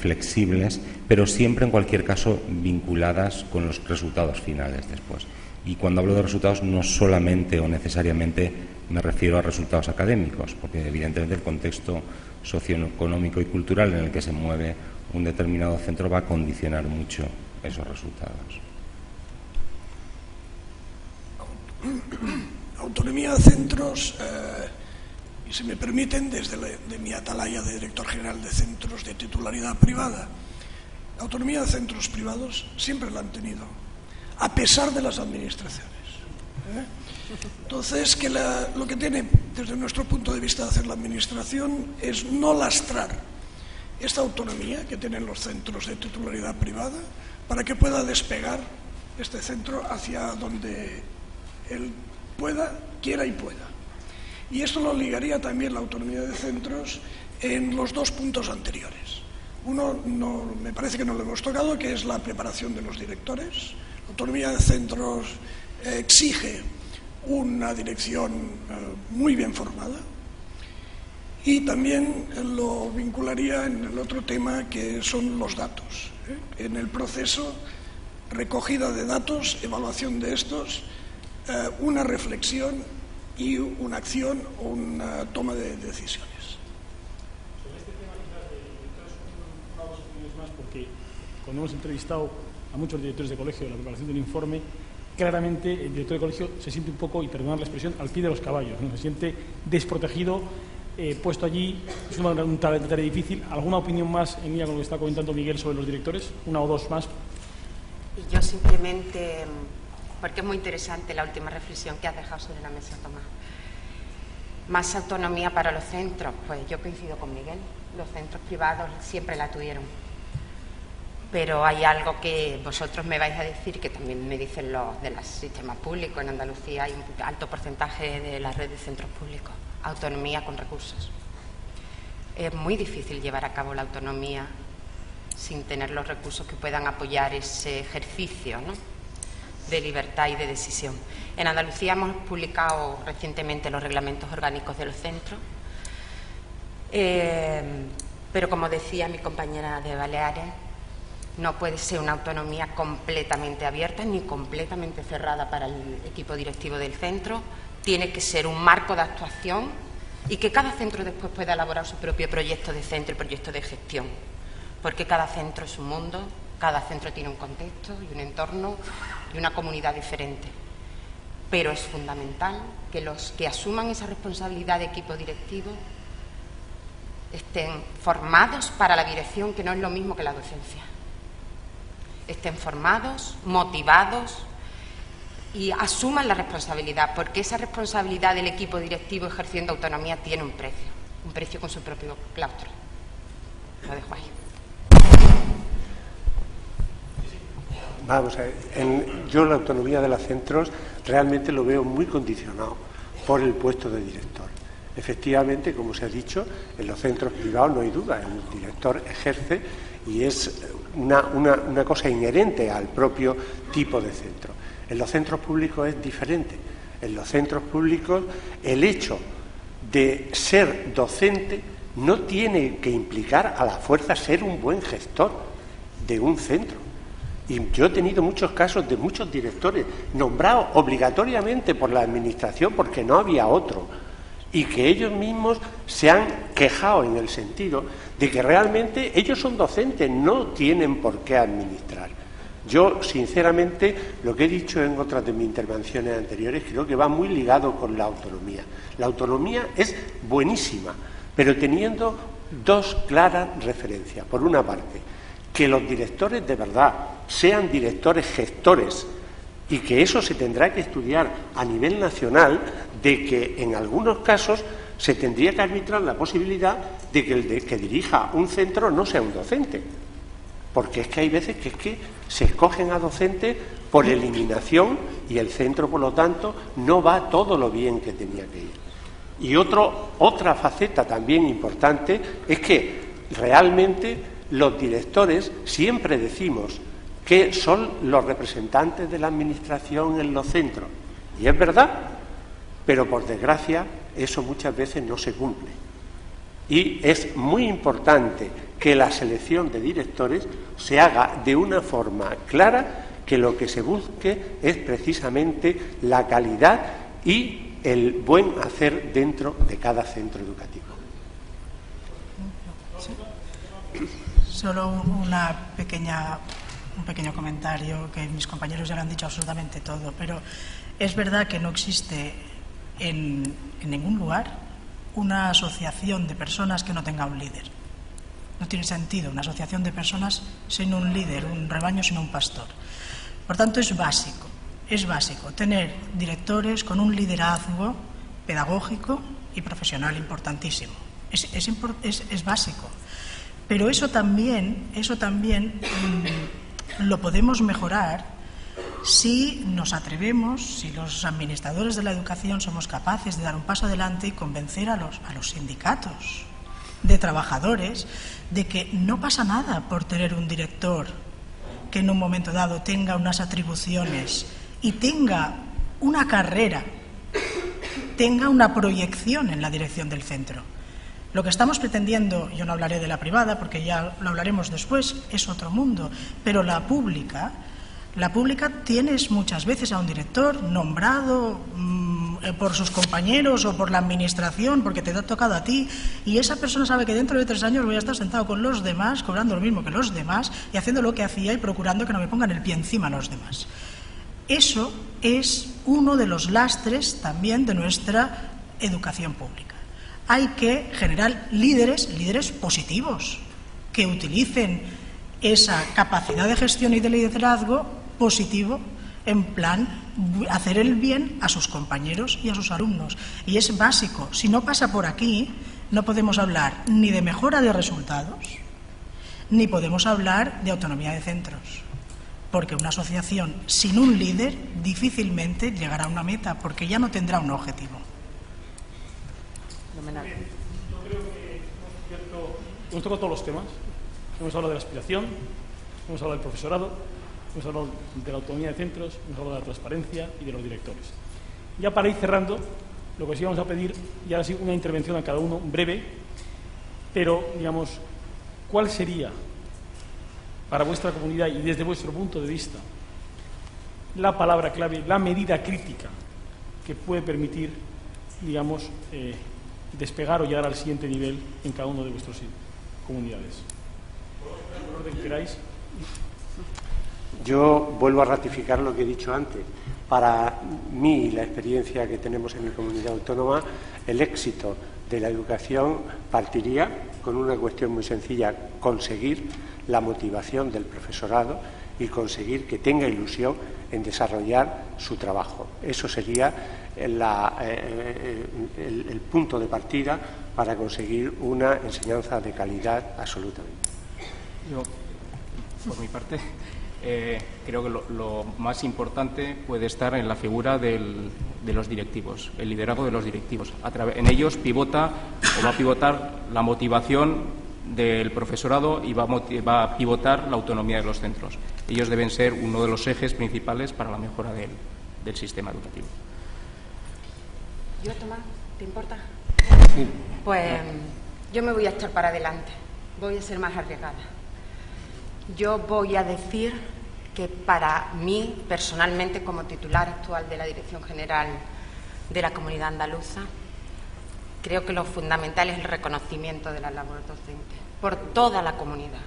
flexibles, pero siempre, en cualquier caso, vinculadas con los resultados finales después. Y cuando hablo de resultados, no solamente o necesariamente me refiero a resultados académicos, porque evidentemente el contexto socioeconómico y cultural en el que se mueve un determinado centro va a condicionar mucho esos resultados.
Autonomía de centros, y si me permiten, desde de mi atalaya de director general de centros de titularidad privada, la autonomía de centros privados siempre la han tenido, a pesar de las administraciones. Entonces, lo que tiene desde nuestro punto de vista de hacer la administración es no lastrar esta autonomía que tienen los centros de titularidad privada para que pueda despegar este centro hacia donde él pueda, quiera y pueda. Y esto lo ligaría también la autonomía de centros en los dos puntos anteriores. Uno, me parece que no lo hemos tocado, que es la preparación de los directores. La autonomía de centros exige una dirección muy bien formada, y también lo vincularía en el otro tema, que son los datos. En el proceso, recogida de datos, evaluación de estos, una reflexión y una acción o una toma de decisiones.
Sobre este tema, quizás, una o dos opiniones más, porque cuando hemos entrevistado a muchos directores de colegio en la preparación del informe, claramente el director de colegio se siente un poco, y perdonad la expresión, al pie de los caballos, ¿no? Se siente desprotegido, puesto allí. Es una tarea difícil. ¿Alguna opinión más en línea con lo que está comentando Miguel sobre los directores? Una o dos más.
Y yo simplemente, porque es muy interesante la última reflexión que has dejado sobre la mesa, Tomás. Más autonomía para los centros. Pues yo coincido con Miguel. Los centros privados siempre la tuvieron. Pero hay algo que vosotros me vais a decir, que también me dicen los de los sistemas públicos. En Andalucía hay un alto porcentaje de la red de centros públicos. Autonomía con recursos. Es muy difícil llevar a cabo la autonomía sin tener los recursos que puedan apoyar ese ejercicio, ¿no?, de libertad y de decisión. En Andalucía hemos publicado recientemente los reglamentos orgánicos de los centros, pero como decía mi compañera de Baleares, no puede ser una autonomía completamente abierta ni completamente cerrada para el equipo directivo del centro. Tiene que ser un marco de actuación y que cada centro después pueda elaborar su propio proyecto de centro y proyecto de gestión, porque cada centro es un mundo, cada centro tiene un contexto y un entorno y una comunidad diferente. Pero es fundamental que los que asuman esa responsabilidad de equipo directivo estén formados para la dirección, que no es lo mismo que la docencia. Estén formados, motivados y asuman la responsabilidad, porque esa responsabilidad del equipo directivo ejerciendo autonomía tiene un precio con su propio claustro. Lo dejo ahí.
Vamos a ver, yo la autonomía de los centros realmente lo veo muy condicionado por el puesto de director. Efectivamente, como se ha dicho, en los centros privados no hay duda, el director ejerce y es una cosa inherente al propio tipo de centro. En los centros públicos es diferente. En los centros públicos el hecho de ser docente no tiene que implicar a la fuerza ser un buen gestor de un centro. Y yo he tenido muchos casos de muchos directores nombrados obligatoriamente por la administración porque no había otro, y que ellos mismos se han quejado en el sentido de que realmente ellos son docentes, no tienen por qué administrar. Yo, sinceramente, lo que he dicho en otras de mis intervenciones anteriores, creo que va muy ligado con la autonomía. La autonomía es buenísima, pero teniendo dos claras referencias. Por una parte, que los directores de verdad sean directores gestores, y que eso se tendrá que estudiar a nivel nacional, de que en algunos casos se tendría que arbitrar la posibilidad de que el que dirija un centro no sea un docente, porque es que hay veces que se escogen a docentes por eliminación y el centro, por lo tanto, no va todo lo bien que tenía que ir. Y otra faceta también importante es que realmente los directores siempre decimos que son los representantes de la administración en los centros. Y es verdad, pero por desgracia eso muchas veces no se cumple. Y es muy importante que la selección de directores se haga de una forma clara, que lo que se busque es precisamente la calidad y el buen hacer dentro de cada centro educativo.
Solo un pequeño comentario, que mis compañeros ya lo han dicho absolutamente todo, pero es verdad que no existe en ningún lugar una asociación de personas que no tenga un líder. No tiene sentido una asociación de personas sin un líder, un rebaño sin un pastor. Por tanto, es básico tener directores con un liderazgo pedagógico y profesional importantísimo. Es básico. Pero eso también lo podemos mejorar si nos atrevemos, si los administradores de la educación somos capaces de dar un paso adelante y convencer a los sindicatos de trabajadores de que no pasa nada por tener un director que en un momento dado tenga unas atribuciones y tenga una carrera, tenga una proyección en la dirección del centro. Lo que estamos pretendiendo, yo no hablaré de la privada porque ya lo hablaremos después, es otro mundo, pero la pública tienes muchas veces a un director nombrado por sus compañeros o por la administración porque te ha tocado a ti, y esa persona sabe que dentro de 3 años voy a estar sentado con los demás, cobrando lo mismo que los demás y haciendo lo que hacía y procurando que no me pongan el pie encima los demás. Eso es uno de los lastres también de nuestra educación pública. Hay que generar líderes positivos, que utilicen esa capacidad de gestión y de liderazgo positivo en plan hacer el bien a sus compañeros y a sus alumnos. Y es básico. Si no pasa por aquí, no podemos hablar ni de mejora de resultados, ni podemos hablar de autonomía de centros. Porque una asociación sin un líder difícilmente llegará a una meta, porque ya no tendrá un objetivo.
Fenomenal.
Yo creo que hemos tocado todos los temas. Hemos hablado de la aspiración, hemos hablado del profesorado, hemos hablado de la autonomía de centros, hemos hablado de la transparencia y de los directores. Ya para ir cerrando, lo que sí vamos a pedir, y ahora sí una intervención a cada uno, breve, pero, digamos, ¿cuál sería para vuestra comunidad y desde vuestro punto de vista la palabra clave, la medida crítica que puede permitir, digamos, despegar o llegar al siguiente nivel en cada uno de vuestras comunidades? Por orden que queráis.
Yo vuelvo a ratificar lo que he dicho antes. Para mí, la experiencia que tenemos en mi comunidad autónoma, el éxito de la educación partiría con una cuestión muy sencilla: conseguir la motivación del profesorado y conseguir que tenga ilusión en desarrollar su trabajo. Eso sería el punto de partida para conseguir una enseñanza de calidad absolutamente.
Yo, por mi parte, creo que lo más importante puede estar en la figura de los directivos, el liderazgo de los directivos. En ellos va a pivotar la motivación del profesorado y va a pivotar la autonomía de los centros. Ellos deben ser uno de los ejes principales para la mejora del sistema educativo.
¿Yo, Tomás? ¿Te importa? Sí. Pues yo me voy a echar para adelante, voy a ser más arriesgada. Yo voy a decir que para mí, personalmente, como titular actual de la Dirección General de la Comunidad Andaluza, creo que lo fundamental es el reconocimiento de la labor docente por toda la comunidad.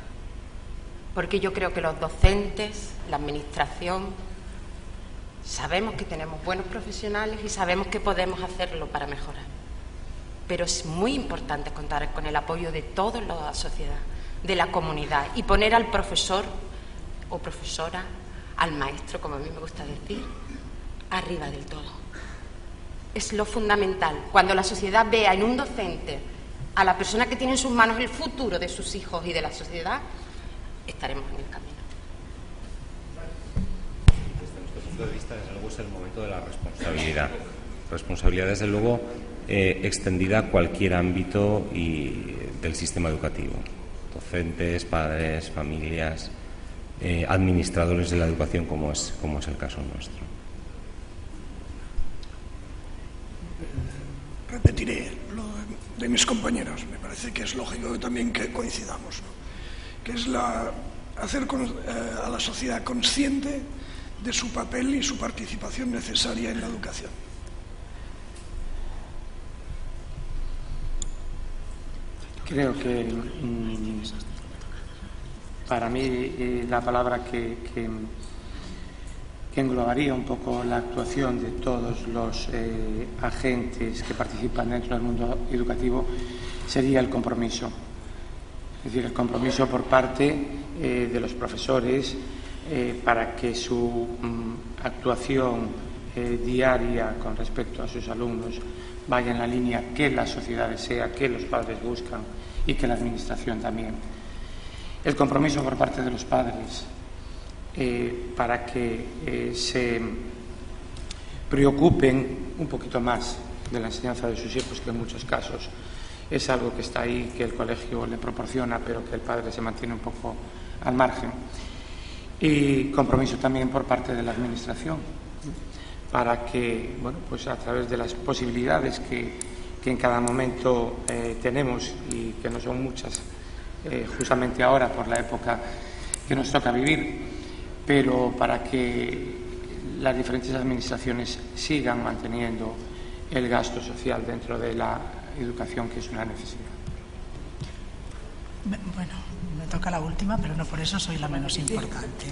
Porque yo creo que los docentes, la administración, sabemos que tenemos buenos profesionales y sabemos que podemos hacerlo para mejorar. Pero es muy importante contar con el apoyo de toda la sociedad, de la comunidad, y poner al profesor o profesora, al maestro, como a mí me gusta decir, arriba del todo. Es lo fundamental. Cuando la sociedad vea en un docente a la persona que tiene en sus manos el futuro de sus hijos y de la sociedad, estaremos en el camino.
Desde nuestro punto de vista, desde luego, es el momento de la responsabilidad. Responsabilidad, desde luego, extendida a cualquier ámbito del sistema educativo. Docentes, padres, familias, administradores de la educación, como es el caso nuestro.
de mis compañeros. Me parece que es lógico también que coincidamos, ¿no? Que es hacer a la sociedad consciente de su papel y su participación necesaria en la educación.
Creo que para mí la palabra que englobaría un poco la actuación de todos los agentes que participan dentro del mundo educativo sería el compromiso. Es decir, el compromiso por parte de los profesores para que su actuación diaria con respecto a sus alumnos vaya en la línea que la sociedad desea, que los padres buscan y que la administración también. El compromiso por parte de los padres para que se preocupen un poquito más de la enseñanza de sus hijos, que en muchos casos es algo que está ahí, que el colegio le proporciona, pero que el padre se mantiene un poco al margen. Y compromiso también por parte de la administración, para que, bueno, pues a través de las posibilidades que en cada momento tenemos, y que no son muchas, justamente ahora por la época que nos toca vivir, pero para que las diferentes administraciones sigan manteniendo el gasto social dentro de la educación, que es una necesidad.
Bueno, me toca la última, pero no por eso soy la menos importante.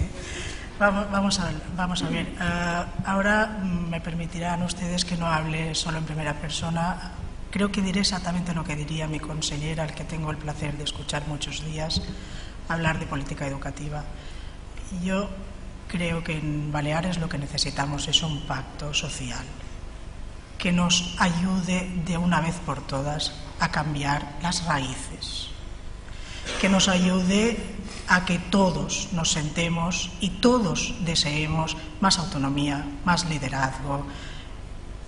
Vamos a ver. Ahora me permitirán ustedes que no hable solo en primera persona. Creo que diré exactamente lo que diría mi consellera, al que tengo el placer de escuchar muchos días hablar de política educativa. Yo creo que en Baleares lo que necesitamos es un pacto social que nos ayude de una vez por todas a cambiar las raíces, que nos ayude a que todos nos sentemos y todos deseemos más autonomía, más liderazgo,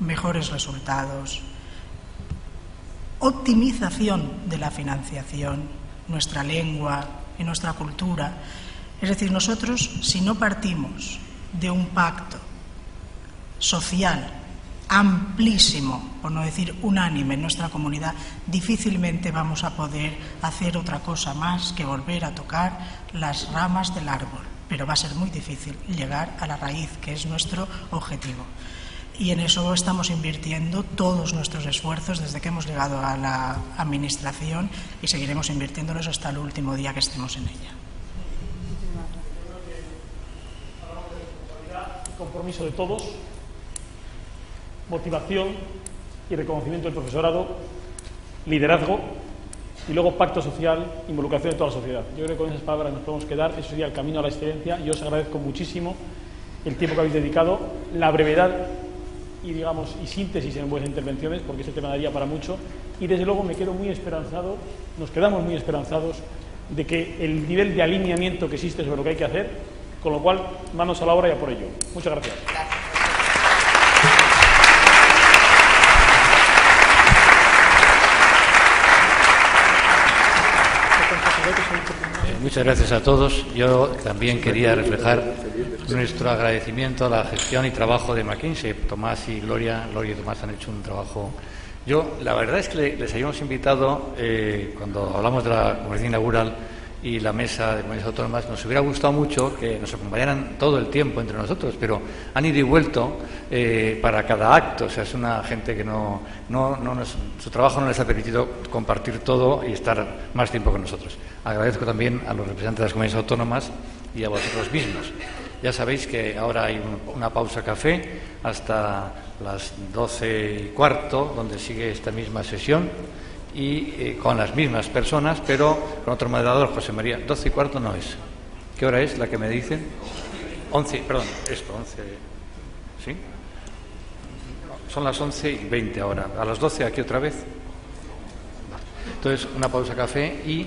mejores resultados, optimización de la financiación, nuestra lengua y nuestra cultura. Es decir, nosotros, si no partimos de un pacto social amplísimo, por no decir unánime en nuestra comunidad, difícilmente vamos a poder hacer otra cosa más que volver a tocar las ramas del árbol. Pero va a ser muy difícil llegar a la raíz, que es nuestro objetivo. Y en eso estamos invirtiendo todos nuestros esfuerzos desde que hemos llegado a la Administración, y seguiremos invirtiéndolos hasta el último día que estemos en ella.
Compromiso de todos, motivación y reconocimiento del profesorado, liderazgo y luego pacto social, involucración de toda la sociedad. Yo creo que con esas palabras nos podemos quedar. Eso sería el camino a la excelencia. Yo os agradezco muchísimo el tiempo que habéis dedicado, la brevedad y síntesis en vuestras intervenciones, porque ese tema daría para mucho, y desde luego me quedo muy esperanzado, nos quedamos muy esperanzados de que el nivel de alineamiento que existe sobre lo que hay que hacer, con lo cual manos a la obra y a por ello. Muchas gracias.
Muchas gracias a todos. Yo también quería reflejar nuestro agradecimiento a la gestión y trabajo de McKinsey. Tomás y Gloria y Tomás han hecho un trabajo. La verdad es que les habíamos invitado, cuando hablamos de la conferencia inaugural y la mesa de comunidades autónomas, nos hubiera gustado mucho que nos acompañaran todo el tiempo entre nosotros, pero han ido y vuelto para cada acto. O sea, es una gente que su trabajo no les ha permitido compartir todo y estar más tiempo con nosotros. Agradezco también a los representantes de las comunidades autónomas y a vosotros mismos. Ya sabéis que ahora hay una pausa café hasta las 12:15, donde sigue esta misma sesión, y con las mismas personas, pero con otro moderador, José María. 12:15 no es. ¿Qué hora es la que me dicen? 11, perdón, 11, ¿sí? Son las 11:20 ahora. A las 12 aquí otra vez. Entonces, una pausa café, y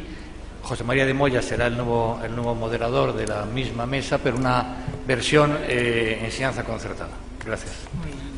José María de Moya será el nuevo moderador de la misma mesa, pero una versión enseñanza concertada. Gracias.
Muy bien.